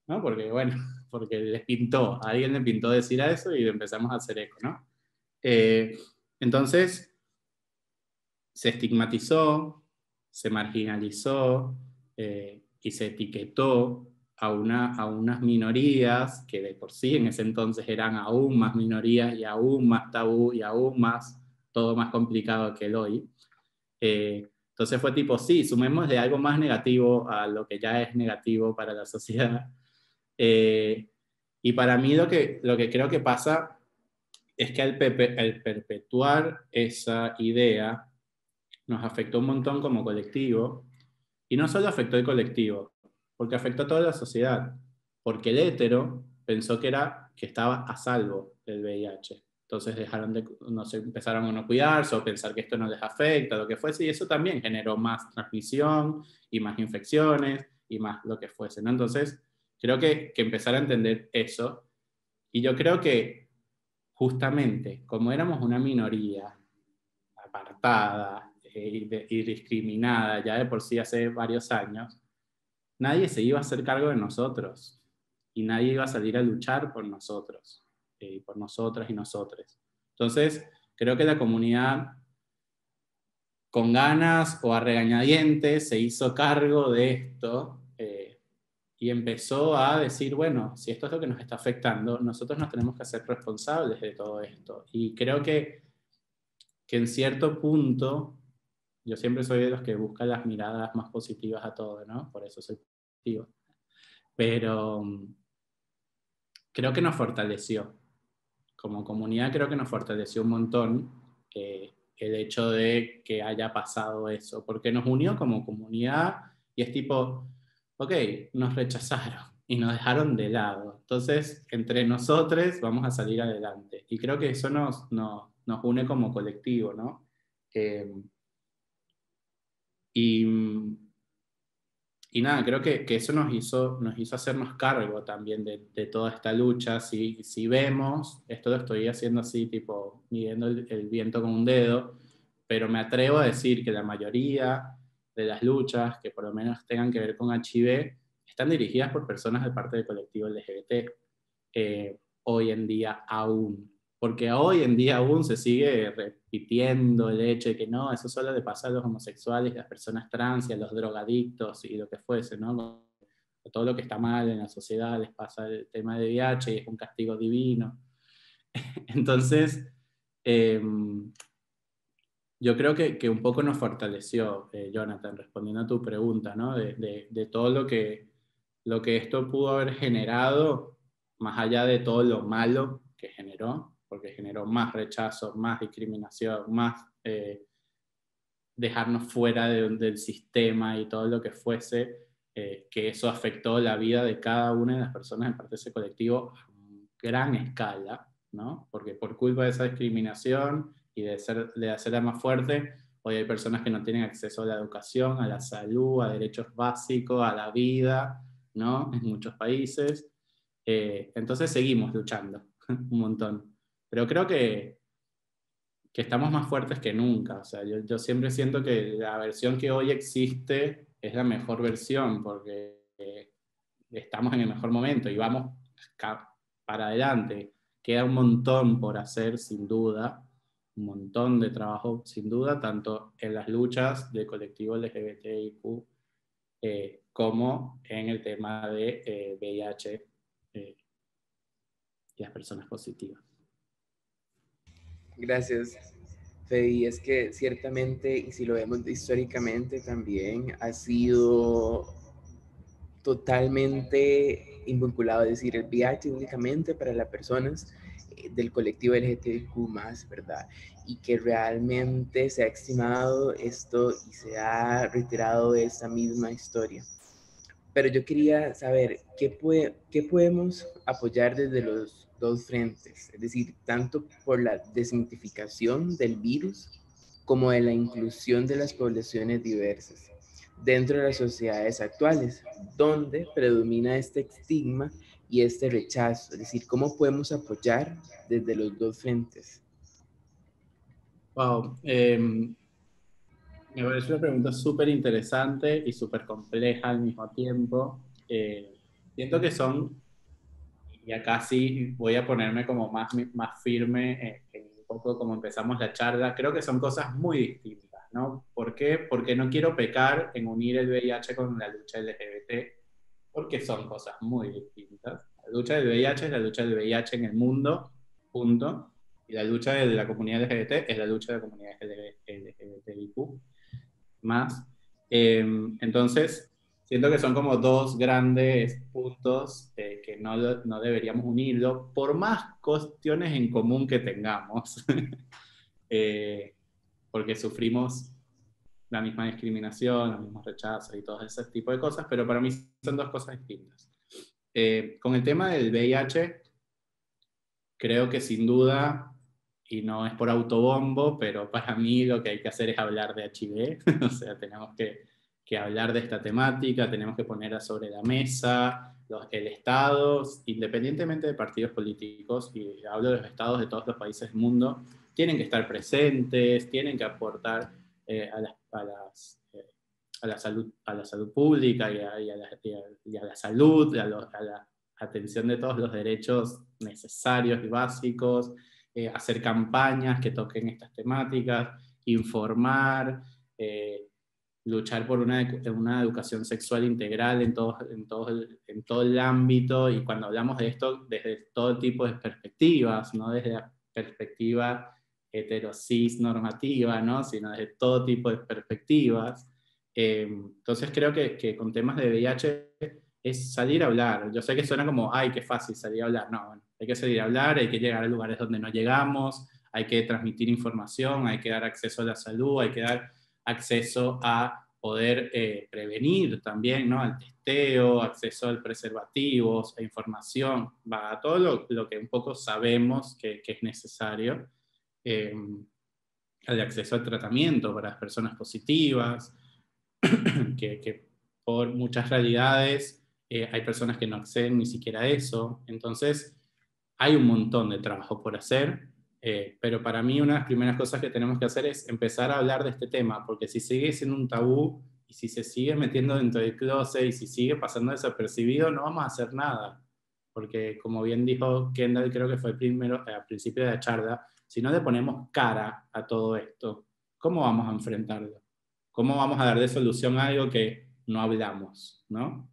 ¿No? Porque, bueno, porque a alguien le pintó decir a eso y empezamos a hacer eco, ¿no? Entonces, se estigmatizó, se marginalizó y se etiquetó a unas minorías que de por sí en ese entonces eran aún más minorías y aún más tabú y aún más, todo más complicado que el hoy. Entonces fue tipo, sí, sumemos de algo más negativo a lo que ya es negativo para la sociedad. Y para mí lo que creo que pasa es que al perpetuar esa idea nos afectó un montón como colectivo, y no solo afectó el colectivo, porque afectó a toda la sociedad, porque el hétero pensó que estaba a salvo del VIH. Entonces no sé, empezaron a no cuidarse o pensar que esto no les afecta, lo que fuese, y eso también generó más transmisión y más infecciones y más lo que fuese, ¿no? Entonces, creo que empezar a entender eso, y yo creo que justamente como éramos una minoría apartada y discriminada ya de por sí hace varios años, nadie se iba a hacer cargo de nosotros y nadie iba a salir a luchar por nosotros, por nosotras y nosotres. Entonces, creo que la comunidad, con ganas o a regañadientes, se hizo cargo de esto y empezó a decir, bueno, si esto es lo que nos está afectando, nosotros nos tenemos que hacer responsables de todo esto. Y creo que en cierto punto, yo siempre soy de los que buscan las miradas más positivas a todo, ¿no? Por eso soy positivo. Pero creo que nos fortaleció. Como comunidad creo que nos fortaleció un montón el hecho de que haya pasado eso, porque nos unió como comunidad y es tipo, ok, nos rechazaron y nos dejaron de lado. Entonces, entre nosotros vamos a salir adelante. Y creo que eso nos une como colectivo, ¿no? Y, y nada, creo que eso nos hizo hacernos cargo también de toda esta lucha. Si vemos, esto lo estoy haciendo así, tipo, midiendo el viento con un dedo, pero me atrevo a decir que la mayoría de las luchas que por lo menos tengan que ver con HIV están dirigidas por personas de parte del colectivo LGBT, hoy en día aún. Porque hoy en día aún se sigue repitiendo el hecho de que no, eso solo le pasa a los homosexuales, a las personas trans y a los drogadictos y lo que fuese, ¿no? Todo lo que está mal en la sociedad les pasa el tema de VIH y es un castigo divino. Entonces, yo creo que un poco nos fortaleció, Jonathan, respondiendo a tu pregunta, ¿no? De todo lo que esto pudo haber generado, más allá de todo lo malo que generó, porque generó más rechazo, más discriminación, más dejarnos fuera del sistema y todo lo que fuese, que eso afectó la vida de cada una de las personas en parte de ese colectivo a gran escala, ¿no? Porque por culpa de esa discriminación y de hacerla más fuerte, hoy hay personas que no tienen acceso a la educación, a la salud, a derechos básicos, a la vida, ¿no? En muchos países. Entonces seguimos luchando un montón. Pero creo que estamos más fuertes que nunca. O sea, yo siempre siento que la versión que hoy existe es la mejor versión porque estamos en el mejor momento y vamos para adelante. Queda un montón por hacer, sin duda, un montón de trabajo, sin duda, tanto en las luchas del colectivo LGBTIQ como en el tema de VIH y las personas positivas. Gracias, Fede. Y es que ciertamente, y si lo vemos históricamente también, ha sido totalmente invinculado, es decir, el VIH únicamente para las personas del colectivo LGBTQ+, ¿verdad? Y que realmente se ha estimado esto y se ha retirado de esta misma historia. Pero yo quería saber, ¿qué podemos apoyar desde los dos frentes? Es decir, tanto por la desmitificación del virus como de la inclusión de las poblaciones diversas dentro de las sociedades actuales, donde predomina este estigma y este rechazo. Es decir, ¿cómo podemos apoyar desde los dos frentes? Wow, me parece una pregunta súper interesante y súper compleja al mismo tiempo. Siento que son, y acá sí voy a ponerme como más firme en un poco como empezamos la charla, creo que son cosas muy distintas, ¿no? ¿Por qué? Porque no quiero pecar en unir el VIH con la lucha LGBT, porque son cosas muy distintas. La lucha del VIH es la lucha del VIH en el mundo, punto. Y la lucha de la comunidad LGBT es la lucha de la comunidad LGBTIQ más. Entonces, siento que son como dos grandes puntos que no deberíamos unirlo, por más cuestiones en común que tengamos, porque sufrimos la misma discriminación, los mismos rechazos y todo ese tipo de cosas, pero para mí son dos cosas distintas. Con el tema del VIH, creo que sin duda, y no es por autobombo, pero para mí lo que hay que hacer es hablar de HIV, o sea, tenemos que hablar de esta temática, tenemos que ponerla sobre la mesa, el Estado, independientemente de partidos políticos, y hablo de los estados de todos los países del mundo, tienen que estar presentes, tienen que aportar a la salud pública y a la salud, a la atención de todos los derechos necesarios y básicos, hacer campañas que toquen estas temáticas, informar, luchar por una educación sexual integral en todo el ámbito, y cuando hablamos de esto desde todo tipo de perspectivas, no desde la perspectiva heterosis normativa, ¿no? Sino desde todo tipo de perspectivas. Entonces creo que con temas de VIH es salir a hablar. Yo sé que suena como, ay, qué fácil salir a hablar. No, bueno, hay que salir a hablar, hay que llegar a lugares donde no llegamos, hay que transmitir información, hay que dar acceso a la salud, hay que dar acceso a poder prevenir también, ¿no? Al testeo, acceso al preservativos, a información, a todo lo que un poco sabemos que es necesario, al acceso al tratamiento para las personas positivas, que por muchas realidades hay personas que no acceden ni siquiera a eso. Entonces, hay un montón de trabajo por hacer, pero para mí una de las primeras cosas que tenemos que hacer es empezar a hablar de este tema, porque si sigue siendo un tabú y si se sigue metiendo dentro del closet y si sigue pasando desapercibido, no vamos a hacer nada. Porque como bien dijo Kendall, creo que fue primero, al principio de la charla, si no le ponemos cara a todo esto, ¿cómo vamos a enfrentarlo? ¿Cómo vamos a dar de solución a algo que no hablamos, ¿no?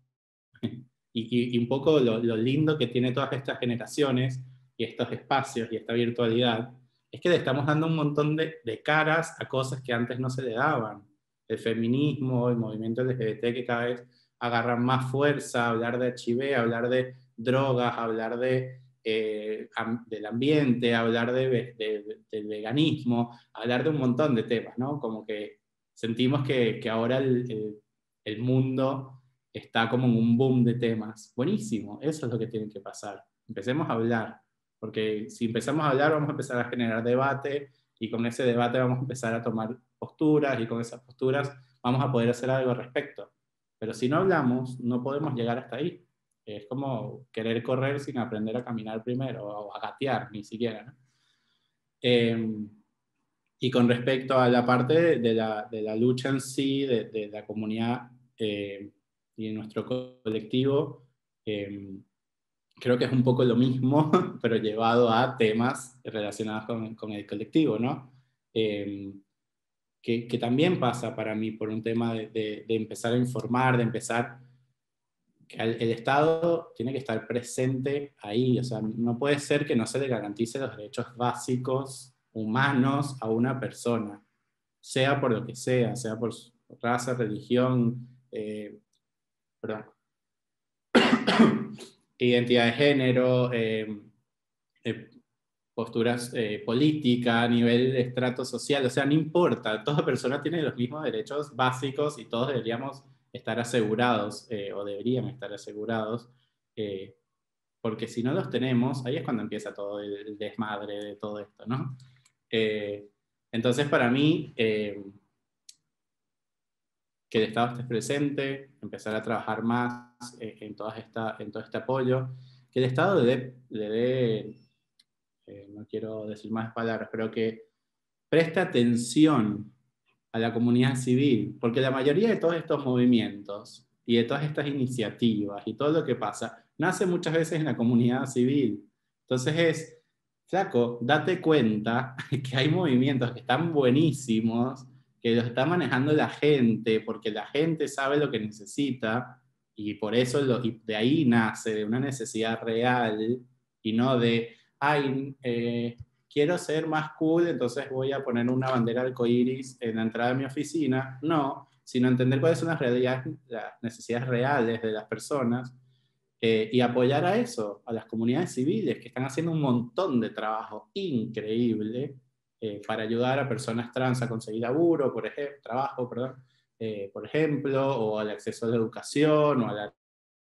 Y un poco lo lindo que tiene todas estas generaciones y estos espacios y esta virtualidad es que le estamos dando un montón de caras a cosas que antes no se le daban. El feminismo, el movimiento LGBT que cada vez agarran más fuerza, hablar de HIV, hablar de drogas, hablar del ambiente, hablar del veganismo, hablar de un montón de temas, ¿no? Como que sentimos que ahora el mundo está como en un boom de temas. Buenísimo, eso es lo que tiene que pasar. Empecemos a hablar, porque si empezamos a hablar vamos a empezar a generar debate, y con ese debate vamos a empezar a tomar posturas, y con esas posturas vamos a poder hacer algo al respecto. Pero si no hablamos, no podemos llegar hasta ahí. Es como querer correr sin aprender a caminar primero, o a gatear, ni siquiera, ¿no? Y con respecto a la parte de la lucha en sí, de la comunidad y de nuestro colectivo, creo que es un poco lo mismo, pero llevado a temas relacionados con el colectivo, ¿no? Que también pasa para mí por un tema de empezar a informar, de empezar, que el Estado tiene que estar presente ahí, o sea, no puede ser que no se le garantice los derechos básicos humanos a una persona, sea por lo que sea por su raza, religión, perdón, identidad de género, eh, posturas políticas, nivel de estrato social, o sea, no importa, toda persona tiene los mismos derechos básicos y todos deberíamos estar asegurados, o deberían estar asegurados, eh, porque si no los tenemos, ahí es cuando empieza todo el desmadre de todo esto, ¿no? Eh, entonces, para mí, que el Estado esté presente, empezar a trabajar más en todo este apoyo, que el Estado le dé no quiero decir más palabras, pero que preste atención a la comunidad civil, porque la mayoría de todos estos movimientos y de todas estas iniciativas y todo lo que pasa, nace muchas veces en la comunidad civil. Entonces es, flaco, date cuenta que hay movimientos que están buenísimos, que los está manejando la gente, porque la gente sabe lo que necesita, y por eso y de ahí nace, de una necesidad real, y no de, ay, quiero ser más cool, entonces voy a poner una bandera arcoíris en la entrada de mi oficina. No, sino entender cuáles son las necesidades reales de las personas, y apoyar a eso, a las comunidades civiles que están haciendo un montón de trabajo increíble para ayudar a personas trans a conseguir laburo, trabajo, perdón, por ejemplo, o al acceso a la educación, o a la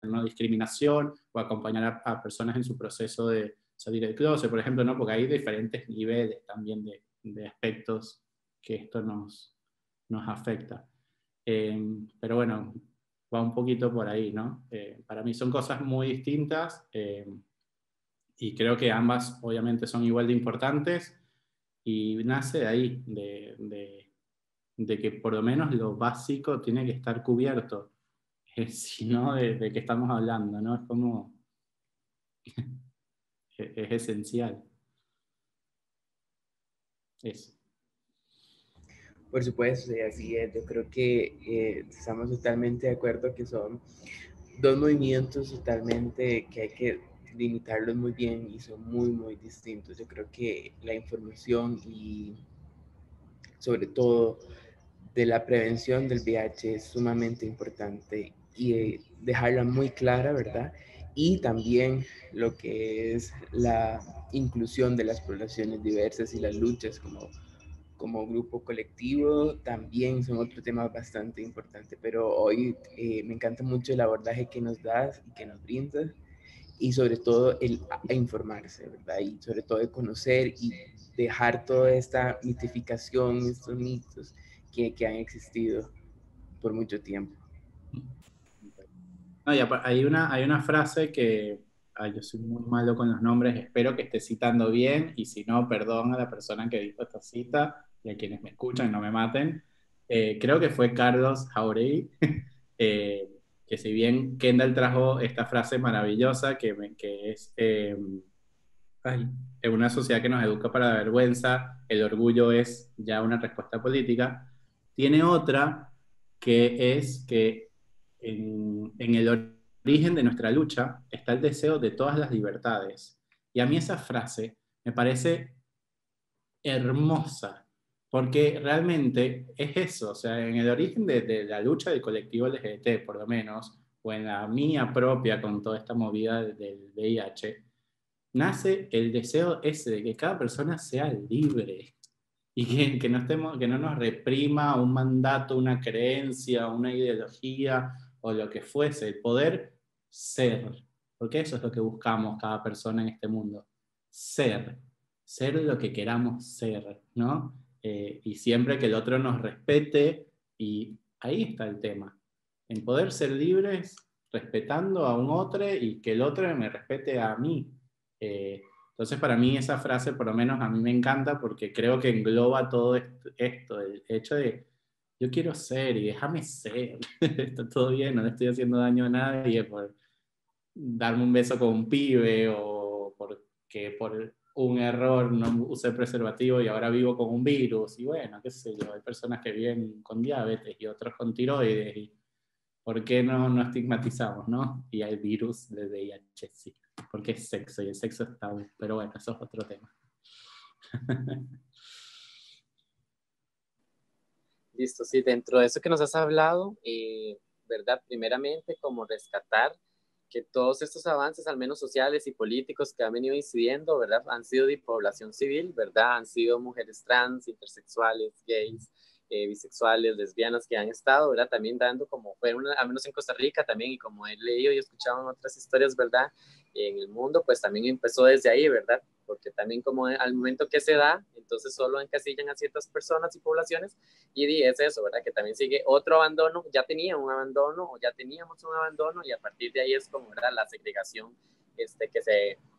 no discriminación, o acompañar a personas en su proceso de salir del closet, por ejemplo, ¿no? Porque hay diferentes niveles también de aspectos que esto nos afecta. Pero bueno, va un poquito por ahí, ¿no? Para mí son cosas muy distintas, y creo que ambas obviamente son igual de importantes, y nace de ahí, de que por lo menos lo básico tiene que estar cubierto, si no, de qué estamos hablando, ¿no? Es como, es esencial. Eso. Por supuesto, y así es. Yo creo que estamos totalmente de acuerdo que son dos movimientos totalmente que hay que limitarlos muy bien y son muy, muy distintos. Yo creo que la información y sobre todo de la prevención del VIH es sumamente importante y dejarla muy clara, ¿verdad? Y también lo que es la inclusión de las poblaciones diversas y las luchas como grupo colectivo también son otro tema bastante importante, pero hoy me encanta mucho el abordaje que nos das y que nos brindas y sobre todo el a informarse, ¿verdad? Y sobre todo de conocer y dejar toda esta mitificación, estos mitos que han existido por mucho tiempo. No, hay una frase que, ay, yo soy muy malo con los nombres, espero que esté citando bien, y si no, perdón a la persona que dijo esta cita y a quienes me escuchan y no me maten. Creo que fue Carlos Jauregui, eh, que si bien Kendall trajo esta frase maravillosa que es, ay, en una sociedad que nos educa para la vergüenza, el orgullo es ya una respuesta política, tiene otra que es que en el origen de nuestra lucha está el deseo de todas las libertades. Y a mí esa frase me parece hermosa, porque realmente es eso, o sea, en el origen de la lucha del colectivo LGBT, por lo menos, o en la mía propia con toda esta movida del VIH, nace el deseo ese de que cada persona sea libre, y que no estemos, que no nos reprima un mandato, una creencia, una ideología o lo que fuese, el poder ser, porque eso es lo que buscamos cada persona en este mundo, ser lo que queramos ser, ¿no? Y siempre que el otro nos respete, y ahí está el tema, en poder ser libres respetando a un otro y que el otro me respete a mí. Entonces, para mí esa frase, por lo menos a mí me encanta, porque creo que engloba todo esto, el hecho de yo quiero ser y déjame ser, está todo bien, no le estoy haciendo daño a nadie darme un beso con un pibe, o porque por un error no usé preservativo y ahora vivo con un virus, y bueno, qué sé yo, hay personas que viven con diabetes y otros con tiroides, y ¿por qué no estigmatizamos, no? Y hay virus de VIH, sí, porque es sexo, y el sexo es tabú, pero bueno, eso es otro tema. Listo, sí, dentro de eso que nos has hablado, ¿verdad? Primeramente, como rescatar que todos estos avances, al menos sociales y políticos que han venido incidiendo, ¿verdad? Han sido de población civil, ¿verdad? Han sido mujeres trans, intersexuales, gays, bisexuales, lesbianas que han estado, ¿verdad? También dando como, fue al menos en Costa Rica también, y como he leído y escuchado en otras historias, ¿verdad? En el mundo, pues también empezó desde ahí, ¿verdad? Porque también como al momento que se da, entonces solo encasillan a ciertas personas y poblaciones, y es eso, ¿verdad? Que también sigue otro abandono, ya tenía un abandono o ya teníamos un abandono, y a partir de ahí es como, ¿verdad? La segregación, que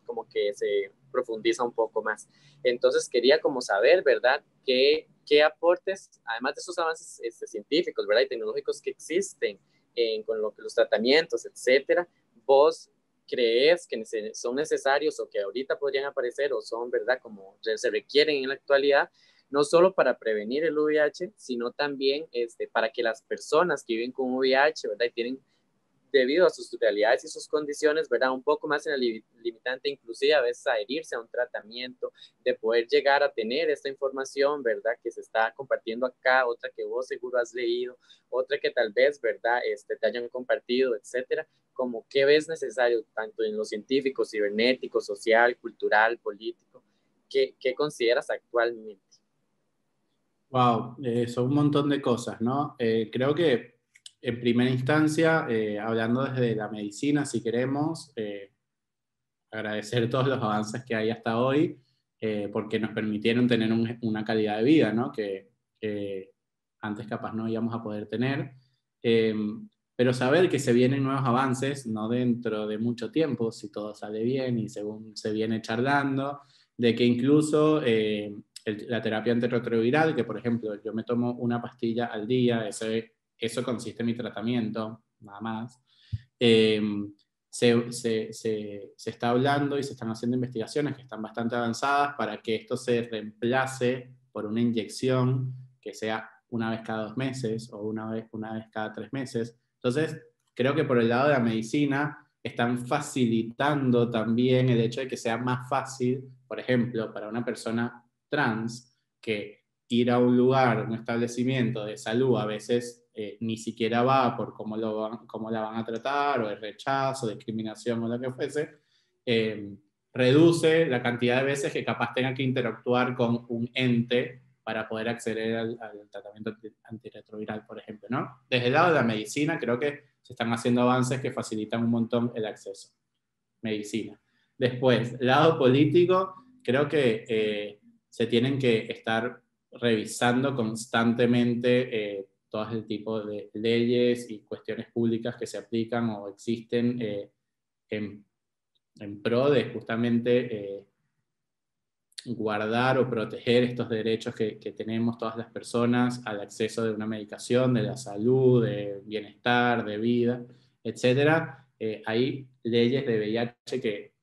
como que se profundiza un poco más. Entonces quería como saber, ¿verdad? ¿Qué aportes, además de esos avances científicos, ¿verdad? Y tecnológicos que existen con los tratamientos, etcétera, vos crees que son necesarios o que ahorita podrían aparecer o son, ¿verdad? Como se requieren en la actualidad, no solo para prevenir el VIH, sino también para que las personas que viven con VIH, ¿verdad? Y tienen, debido a sus realidades y sus condiciones, ¿verdad? Un poco más en la limitante, inclusive a veces adherirse a un tratamiento, de poder llegar a tener esta información, ¿verdad? Que se está compartiendo acá, otra que vos seguro has leído, otra que tal vez, ¿verdad? Te hayan compartido, etcétera. Como qué ves necesario, tanto en lo científico, cibernético, social, cultural, político, ¿qué consideras actualmente? Wow, son un montón de cosas, ¿no? Creo que en primera instancia, hablando desde la medicina, si queremos, agradecer todos los avances que hay hasta hoy, porque nos permitieron tener una calidad de vida, ¿no? Que antes capaz no íbamos a poder tener. Eh, pero saber que se vienen nuevos avances, no dentro de mucho tiempo, si todo sale bien y según se viene charlando, de que incluso la terapia antirretroviral, que por ejemplo yo me tomo una pastilla al día, eso consiste en mi tratamiento, nada más. Se está hablando y se están haciendo investigaciones que están bastante avanzadas para que esto se reemplace por una inyección que sea una vez cada 2 meses o una vez cada 3 meses. Entonces, creo que por el lado de la medicina están facilitando también el hecho de que sea más fácil, por ejemplo, para una persona trans, que ir a un lugar, un establecimiento de salud, a veces ni siquiera va por cómo la van a tratar, o el rechazo, discriminación o lo que fuese, reduce la cantidad de veces que capaz tenga que interactuar con un ente para poder acceder al tratamiento antirretroviral, por ejemplo, ¿no? Desde el lado de la medicina, creo que se están haciendo avances que facilitan un montón el acceso. Medicina. Después, lado político, creo que se tienen que estar revisando constantemente todo el tipo de leyes y cuestiones públicas que se aplican o existen en pro de justamente guardar o proteger estos derechos que tenemos todas las personas al acceso de una medicación, de la salud, de bienestar, de vida, etc. Hay leyes de VIH que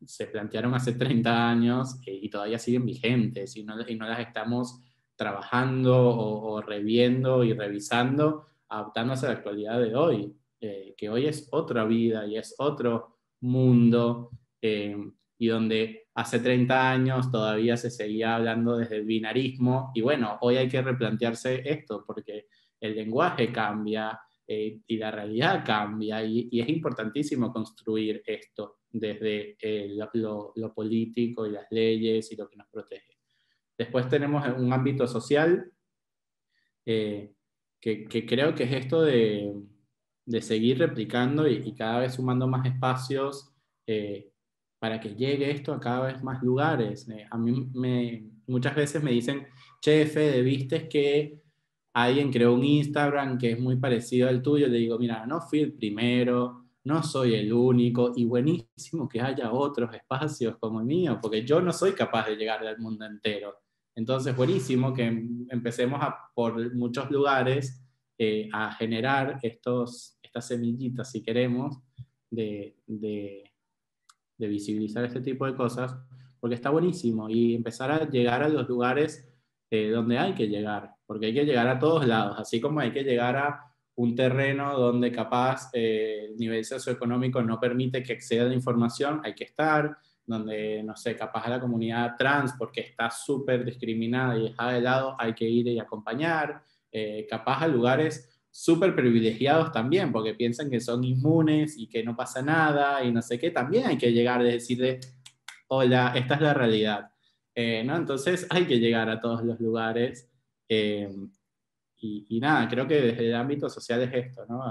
se plantearon hace 30 años y todavía siguen vigentes, y no las estamos trabajando o reviendo y revisando, adaptándose a la actualidad de hoy, que hoy es otra vida y es otro mundo, y donde hace 30 años todavía se seguía hablando desde el binarismo, y bueno, hoy hay que replantearse esto, porque el lenguaje cambia, y la realidad cambia, y es importantísimo construir esto desde lo político y las leyes y lo que nos protege. Después tenemos un ámbito social, que creo que es esto de seguir replicando y cada vez sumando más espacios, para que llegue esto a cada vez más lugares. A mí muchas veces me dicen, che, Fede, ¿viste que alguien creó un Instagram que es muy parecido al tuyo? Le digo, mira, no fui el primero, no soy el único, y buenísimo que haya otros espacios como el mío, porque yo no soy capaz de llegar al mundo entero. Entonces, buenísimo que empecemos por muchos lugares a generar estas semillitas, si queremos, de visibilizar este tipo de cosas, porque está buenísimo, y empezar a llegar a los lugares donde hay que llegar, porque hay que llegar a todos lados, así como hay que llegar a un terreno donde capaz el nivel socioeconómico no permite que acceda a la información, hay que estar, donde, no sé, capaz a la comunidad trans, porque está súper discriminada y dejada de lado, hay que ir y acompañar, capaz a lugares súper privilegiados también, porque piensan que son inmunes y que no pasa nada y no sé qué, también hay que llegar y decirle, hola, esta es la realidad. ¿No? Entonces hay que llegar a todos los lugares. Y nada, creo que desde el ámbito social es esto, ¿no?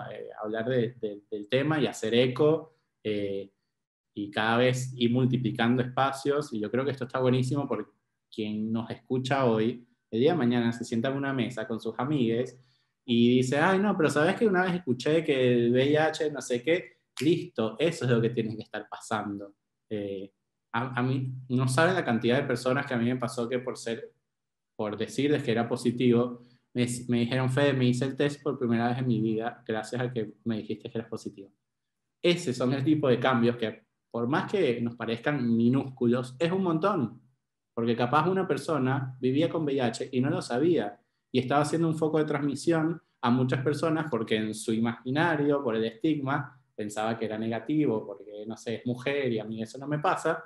Hablar del tema y hacer eco, y cada vez ir multiplicando espacios, y yo creo que esto está buenísimo porque quien nos escucha hoy, el día de mañana se sienta en una mesa con sus amigues y dice, ay no, pero sabes que una vez escuché que el VIH no sé qué, listo, eso es lo que tiene que estar pasando. A mí, no saben la cantidad de personas que a mí me pasó que por decirles que era positivo, me dijeron, Fede, me hice el test por primera vez en mi vida, gracias a que me dijiste que eras positivo. Ese son el tipo de cambios que, por más que nos parezcan minúsculos, es un montón. Porque capaz una persona vivía con VIH y no lo sabía, y estaba haciendo un foco de transmisión a muchas personas porque en su imaginario, por el estigma, pensaba que era negativo, porque, no sé, es mujer y a mí eso no me pasa,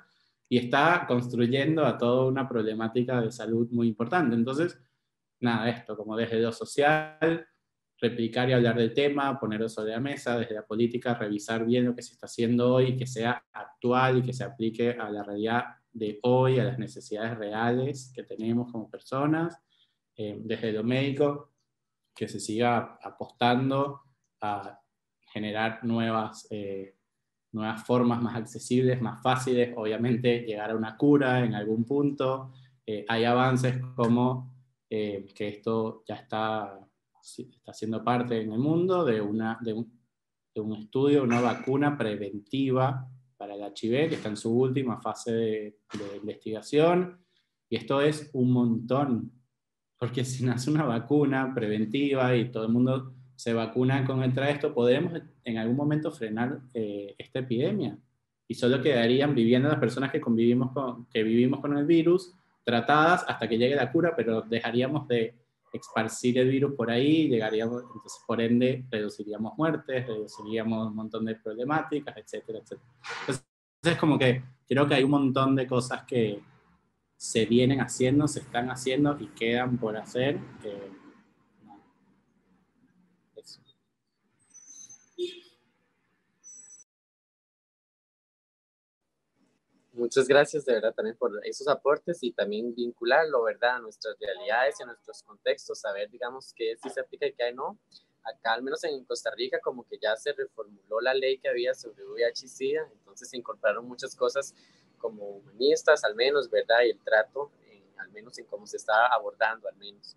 y está construyendo a toda una problemática de salud muy importante. Entonces, nada, esto, como desde lo social, replicar y hablar del tema, ponerlo sobre la mesa, desde la política, revisar bien lo que se está haciendo hoy, que sea actual y que se aplique a la realidad de hoy, a las necesidades reales que tenemos como personas, desde lo médico, que se siga apostando a generar nuevas formas más accesibles, más fáciles, obviamente llegar a una cura en algún punto. Hay avances como que esto ya está siendo parte en el mundo de un estudio, una vacuna preventiva para el HIV, que está en su última fase de investigación, y esto es un montón, porque si nace una vacuna preventiva y todo el mundo se vacuna contra esto, podremos en algún momento frenar esta epidemia. Y solo quedarían viviendo las personas que vivimos con el virus, tratadas hasta que llegue la cura, pero dejaríamos de esparcir el virus por ahí, llegaríamos, entonces por ende reduciríamos muertes, reduciríamos un montón de problemáticas, etcétera, etcétera. Entonces como que creo que hay un montón de cosas que se vienen haciendo, se están haciendo y quedan por hacer. Eso. Muchas gracias de verdad también por esos aportes y también vincularlo, ¿verdad?, a nuestras realidades y a nuestros contextos, saber, digamos, qué sí se aplica y qué no. Acá, al menos en Costa Rica, como que ya se reformuló la ley que había sobre VIH y SIDA, entonces se incorporaron muchas cosas como humanistas, al menos, ¿verdad?, y el trato, al menos en cómo se está abordando, al menos.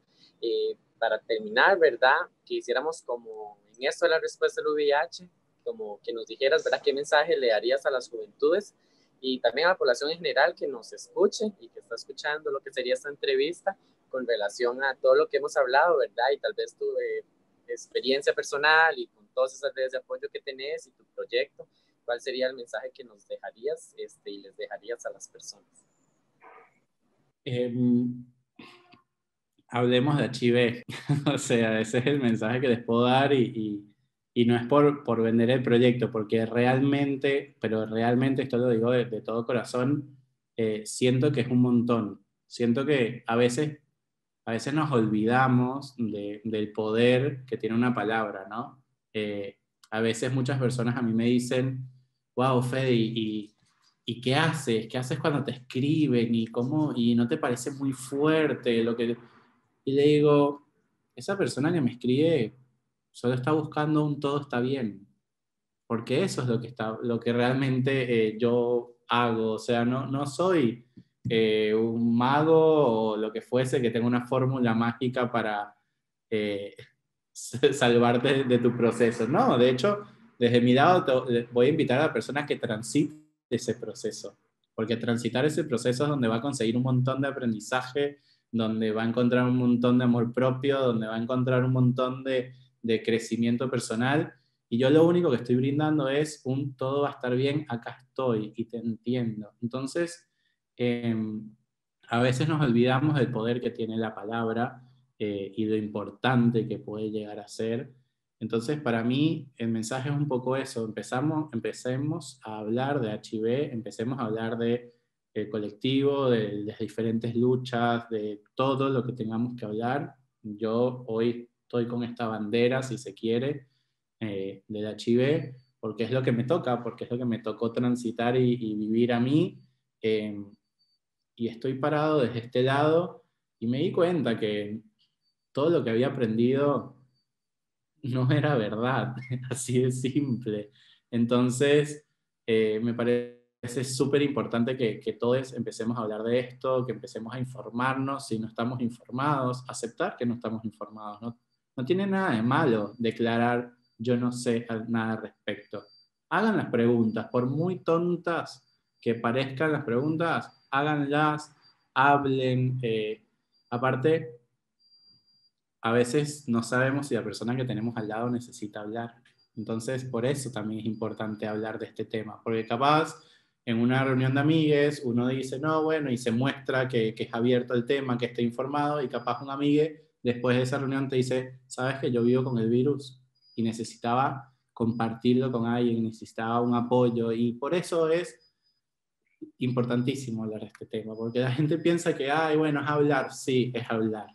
Para terminar, ¿verdad?, quisiéramos como en esto de la respuesta al VIH, como que nos dijeras, ¿verdad?, qué mensaje le darías a las juventudes y también a la población en general que nos escuche y que está escuchando lo que sería esta entrevista con relación a todo lo que hemos hablado, ¿verdad? Y tal vez tu experiencia personal y con todas esas redes de apoyo que tenés y tu proyecto, ¿cuál sería el mensaje que nos dejarías y les dejarías a las personas? Hablemos de HIV. O sea, ese es el mensaje que les puedo dar, y no es por vender el proyecto, porque realmente, pero realmente esto lo digo de todo corazón, siento que es un montón. Siento que a veces nos olvidamos del poder que tiene una palabra, ¿no? A veces muchas personas a mí me dicen, wow, Fede, ¿y qué haces? ¿Qué haces cuando te escriben? ¿Y no te parece muy fuerte lo que...? Y le digo, esa persona que me escribe solo está buscando un todo está bien, porque eso es lo que realmente yo hago. O sea, no soy un mago o lo que fuese que tenga una fórmula mágica para salvarte de tu proceso. No, de hecho, desde mi lado voy a invitar a la persona que transite ese proceso, porque transitar ese proceso es donde va a conseguir un montón de aprendizaje, donde va a encontrar un montón de amor propio, donde va a encontrar un montón de crecimiento personal, Y yo lo único que estoy brindando es un todo va a estar bien, acá estoy y te entiendo. Entonces, a veces nos olvidamos del poder que tiene la palabra y lo importante que puede llegar a ser. Entonces, para mí, el mensaje es un poco eso. Empecemos a hablar de HIV, empecemos a hablar del colectivo, de las diferentes luchas, de todo lo que tengamos que hablar. Yo hoy estoy con esta bandera, si se quiere, del HIV, porque es lo que me toca, porque es lo que me tocó transitar y vivir a mí. Y estoy parado desde este lado y me di cuenta que todo lo que había aprendido no era verdad, así de simple. Entonces, me parece súper importante que todos empecemos a hablar de esto, que empecemos a informarnos si no estamos informados, aceptar que no estamos informados. No tiene nada de malo declarar yo no sé nada al respecto. Hagan las preguntas, por muy tontas que parezcan las preguntas, háganlas, hablen. Aparte, a veces no sabemos si la persona que tenemos al lado necesita hablar. Entonces, por eso también es importante hablar de este tema, porque capaz en una reunión de amigues uno dice, no, bueno, y se muestra que es abierto el tema, que está informado, y capaz un amigue después de esa reunión te dice, sabes que yo vivo con el virus y necesitaba compartirlo con alguien, necesitaba un apoyo, y por eso es importantísimo hablar de este tema, porque la gente piensa que, ay, bueno, es hablar. Sí, es hablar.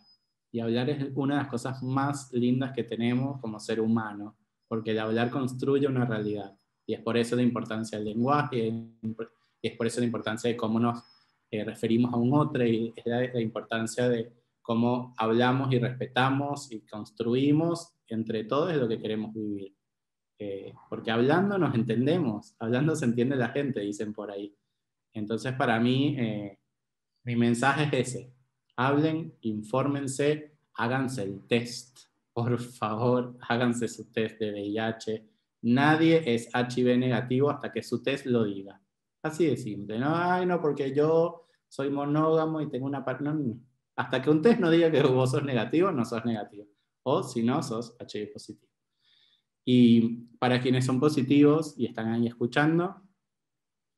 Y hablar es una de las cosas más lindas que tenemos como ser humano, porque el hablar construye una realidad. Y es por eso la importancia del lenguaje, y es por eso la importancia de cómo nos referimos a un otro, y es la importancia de cómo hablamos y respetamos y construimos entre todos lo que queremos vivir. Porque hablando nos entendemos, hablando se entiende la gente, dicen por ahí. Entonces, para mí, mi mensaje es ese. Hablen, infórmense, háganse el test. Por favor, háganse su test de VIH. Nadie es HIV negativo hasta que su test lo diga. Así de simple. No, ay, no, porque yo soy monógamo y tengo una pareja. No. Hasta que un test no diga que vos sos negativo, no sos negativo. O si no, sos HIV positivo. Y para quienes son positivos y están ahí escuchando,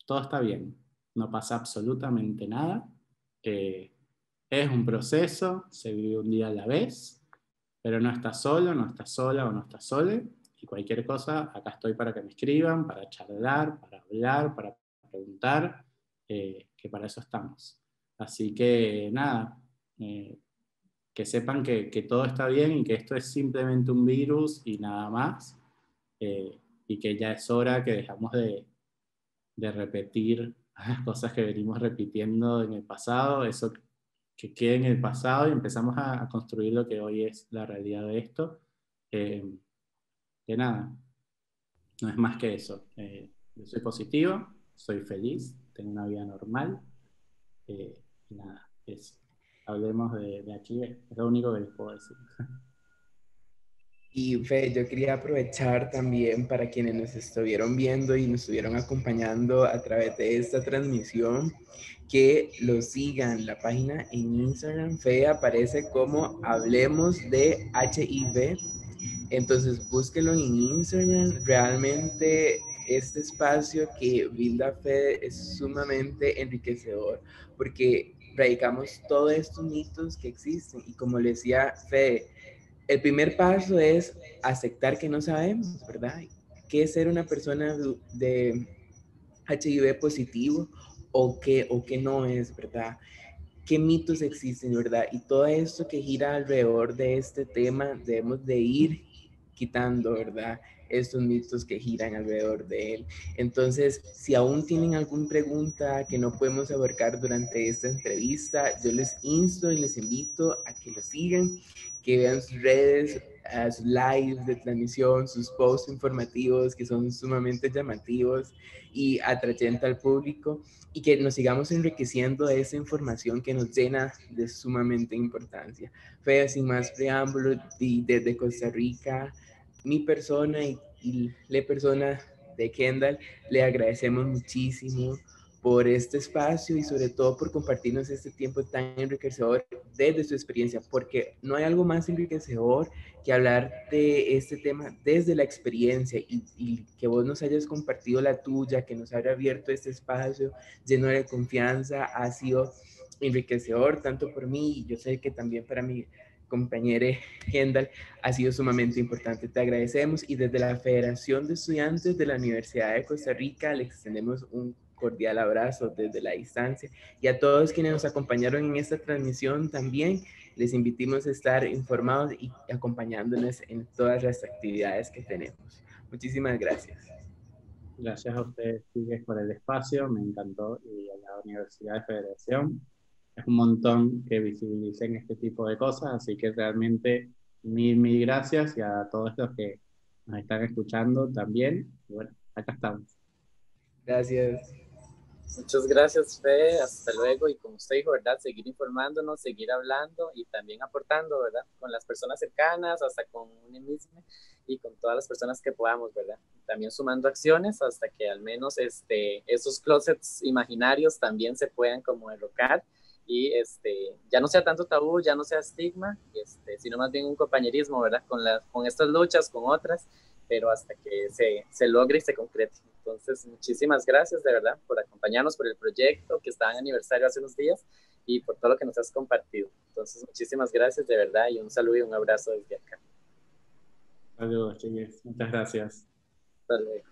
todo está bien. No pasa absolutamente nada. Es un proceso, se vive un día a la vez, pero no estás solo, no estás sola o no estás sole. Y cualquier cosa, acá estoy para que me escriban, para charlar, para hablar, para preguntar, que para eso estamos. Así que nada, que sepan que todo está bien y que esto es simplemente un virus y nada más. Y que ya es hora que dejamos de repetir las cosas que venimos repitiendo en el pasado, eso que quede en el pasado y empezamos a construir lo que hoy es la realidad de esto. Que nada, no es más que eso. Yo soy positivo, soy feliz, tengo una vida normal. Y nada, hablemos de HIV, es lo único que les puedo decir. Y Fe, yo quería aprovechar también para quienes nos estuvieron viendo y nos estuvieron acompañando a través de esta transmisión, que lo sigan. La página en Instagram, Fe, aparece como Hablemos de HIV. Entonces búsquelo en Instagram. Realmente este espacio que brinda Fe es sumamente enriquecedor, porque predicamos todos estos mitos que existen. Y como le decía Fe, el primer paso es aceptar que no sabemos, ¿verdad? ¿Qué es ser una persona de HIV positivo o qué no es, ¿verdad? ¿Qué mitos existen, verdad? Y todo esto que gira alrededor de este tema debemos de ir quitando, ¿verdad? Estos mitos que giran alrededor de él. Entonces, si aún tienen alguna pregunta que no podemos abarcar durante esta entrevista, yo les insto y les invito a que lo sigan, que vean sus redes, sus lives de transmisión, sus posts informativos que son sumamente llamativos y atrayentes al público, y que nos sigamos enriqueciendo de esa información que nos llena de sumamente importancia. Fue sin más preámbulos, desde Costa Rica, mi persona y la persona de Kendall, le agradecemos muchísimo por este espacio y sobre todo por compartirnos este tiempo tan enriquecedor desde su experiencia, porque no hay algo más enriquecedor que hablar de este tema desde la experiencia y que vos nos hayas compartido la tuya, que nos haya abierto este espacio lleno de confianza, ha sido enriquecedor tanto por mí y yo sé que también para mi compañera Hendal ha sido sumamente importante. Te agradecemos y desde la Federación de Estudiantes de la Universidad de Costa Rica le extendemos un cordial abrazo desde la distancia y a todos quienes nos acompañaron en esta transmisión también les invitamos a estar informados y acompañándonos en todas las actividades que tenemos. Muchísimas gracias. Gracias a ustedes, chicos, por el espacio, me encantó, y a la Universidad de Federación. Es un montón que visibilicen este tipo de cosas, así que realmente mil gracias, y a todos los que nos están escuchando también. Y bueno, acá estamos. Gracias. Muchas gracias, Fede. Hasta luego. Y como usted dijo, ¿verdad? Seguir informándonos, seguir hablando y también aportando, ¿verdad? Con las personas cercanas, hasta con uno mismo y con todas las personas que podamos, ¿verdad? También sumando acciones hasta que al menos esos closets imaginarios también se puedan como derrocar y ya no sea tanto tabú, ya no sea estigma, sino más bien un compañerismo, ¿verdad? Con estas luchas, con otras, pero hasta que se logre y se concrete. Entonces, muchísimas gracias de verdad por acompañarnos, por el proyecto que estaba en aniversario hace unos días y por todo lo que nos has compartido. Entonces, muchísimas gracias de verdad y un saludo y un abrazo desde acá. Saludos, chicos. Muchas gracias. Hasta luego.